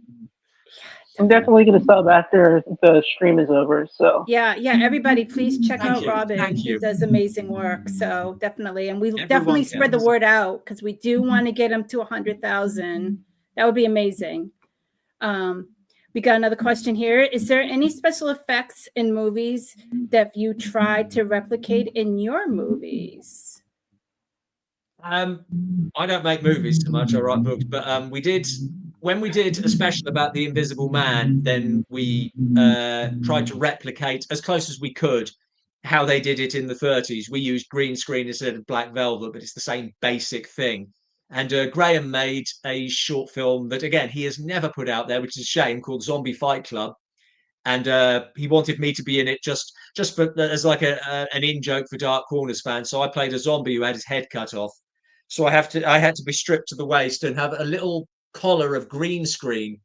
Speaker 3: I'm definitely going to sub after the stream is over. So
Speaker 1: yeah, everybody, please check out Robin. He does amazing work. So definitely, and we definitely spread the word out, because we do want to get him to 100,000. That would be amazing. We got another question here. Is there any special effects in movies that you tried to replicate in your movies?
Speaker 2: I don't make movies so much. I write books, but when we did a special about the Invisible Man, then we tried to replicate as close as we could how they did it in the 30s. We used green screen instead of black velvet, but it's the same basic thing. And Graham made a short film that, again, he has never put out there, which is a shame, called Zombie Fight Club. And he wanted me to be in it just as like an in-joke for Dark Corners fans. So I played a zombie who had his head cut off. So I had to be stripped to the waist and have a little collar of green screen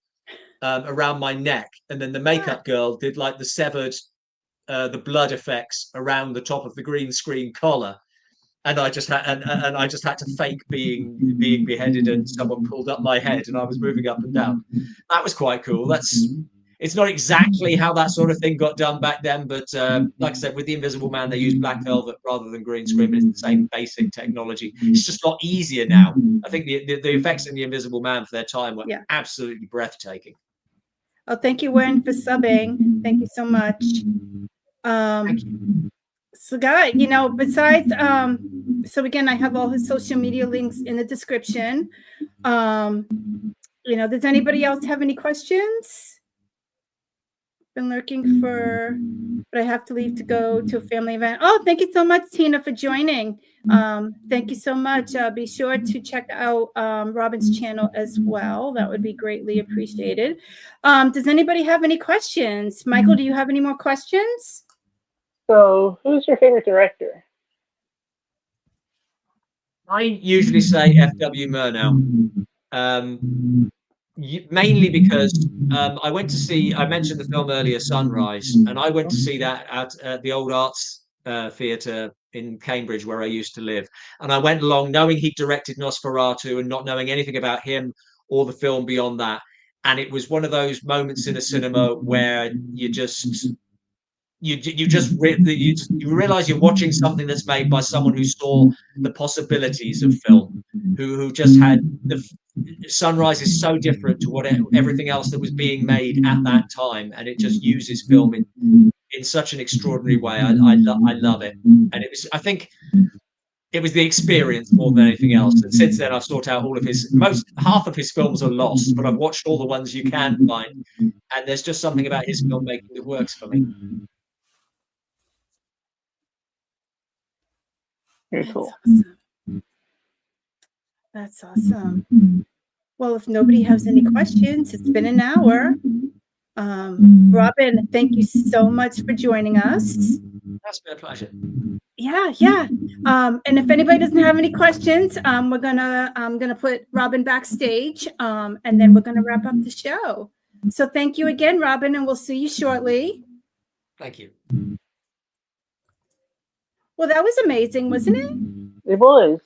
Speaker 2: around my neck. And then the makeup girl did like the severed, the blood effects around the top of the green screen collar. And I just had to fake being beheaded, and someone pulled up my head and I was moving up and down. That was quite cool. It's not exactly how that sort of thing got done back then, but like I said, with The Invisible Man, they used black velvet rather than green screen, but it's the same basic technology. It's just a lot easier now. I think the effects in The Invisible Man for their time were absolutely breathtaking.
Speaker 1: Oh, thank you, Wen, for subbing. Thank you so much. So, guys, you know, besides, so again, I have all his social media links in the description. You know, does anybody else have any questions? Been lurking for, but I have to leave to go to a family event. Oh, thank you so much, Tina, for joining. Thank you so much. Be sure to check out Robin's channel as well. That would be greatly appreciated. Does anybody have any questions? Michael, do you have any more questions?
Speaker 3: So, who's your favorite director?
Speaker 2: I usually say F.W. Murnau. Mainly because I went to see, I mentioned the film earlier, Sunrise, and I went to see that at the Old Arts Theatre in Cambridge, where I used to live. And I went along knowing he directed Nosferatu and not knowing anything about him or the film beyond that. And it was one of those moments in a cinema where you realize you're watching something that's made by someone who saw the possibilities of film, who just had Sunrise is so different to everything else that was being made at that time, and it just uses film in such an extraordinary way. I love it, and I think it was the experience more than anything else. And since then, I've sought out all of half of his films are lost, but I've watched all the ones you can find, and there's just something about his filmmaking that works for me.
Speaker 3: Very cool.
Speaker 1: That's awesome. Well, if nobody has any questions, it's been an hour. Robin, thank you so much for joining us.
Speaker 2: That's been a pleasure.
Speaker 1: Yeah. And if anybody doesn't have any questions, I'm gonna put Robin backstage, and then we're gonna wrap up the show. So thank you again, Robin, and we'll see you shortly.
Speaker 2: Thank you.
Speaker 1: Well, that was amazing, wasn't it?
Speaker 3: It was.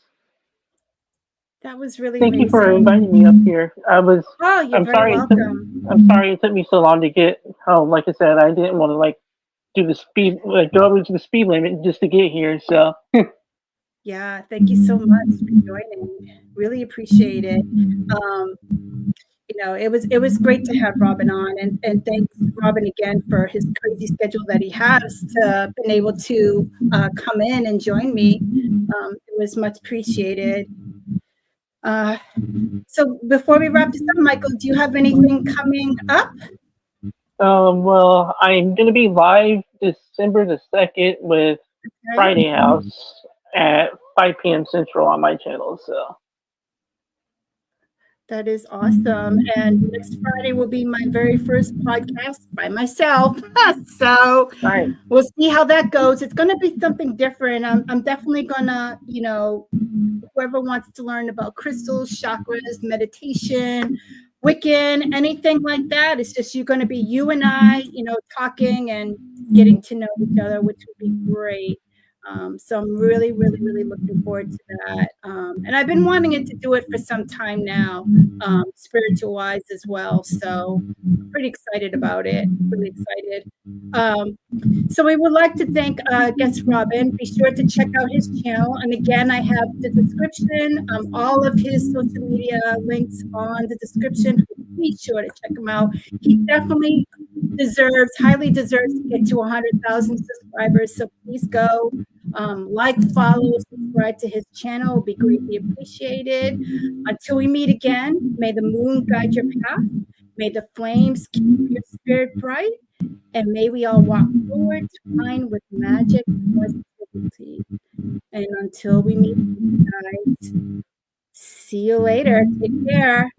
Speaker 1: That was really
Speaker 3: Thank
Speaker 1: amazing.
Speaker 3: you for inviting me up here.
Speaker 1: Oh, you're very welcome.
Speaker 3: I'm sorry it took me so long to get home. Like I said, I didn't want to go over to the speed limit just to get here. So.
Speaker 1: Yeah, thank you so much for joining. Really appreciate it. You know, it was great to have Robin on, and thanks Robin again for his crazy schedule that he has to been able to come in and join me. It was much appreciated. So before we wrap this up, Michael, do you have anything coming up?
Speaker 3: Well, I'm going to be live December the 2nd with Friday House at 5 p.m. Central on my channel. So
Speaker 1: that is awesome. And next Friday will be my very first podcast by myself. So we'll see how that goes. It's going to be something different. I'm definitely going to, you know, whoever wants to learn about crystals, chakras, meditation, Wiccan, anything like that. It's just you're going to be you and I, you know, talking and getting to know each other, which would be great. So I'm really, really, really looking forward to that. And I've been wanting to do it for some time now, spiritual wise as well. So I'm pretty excited about it. Really excited. So we would like to thank guest Robin. Be sure to check out his channel. And again, I have the description, all of his social media links on the description. Be sure to check him out. He definitely highly deserves to get to 100,000 subscribers. So please go like, follow, subscribe to his channel. Will be greatly appreciated. Until we meet again, may the moon guide your path. May the flames keep your spirit bright. And may we all walk forward to find with magic positivity. And until we meet, guys, see you later. Take care.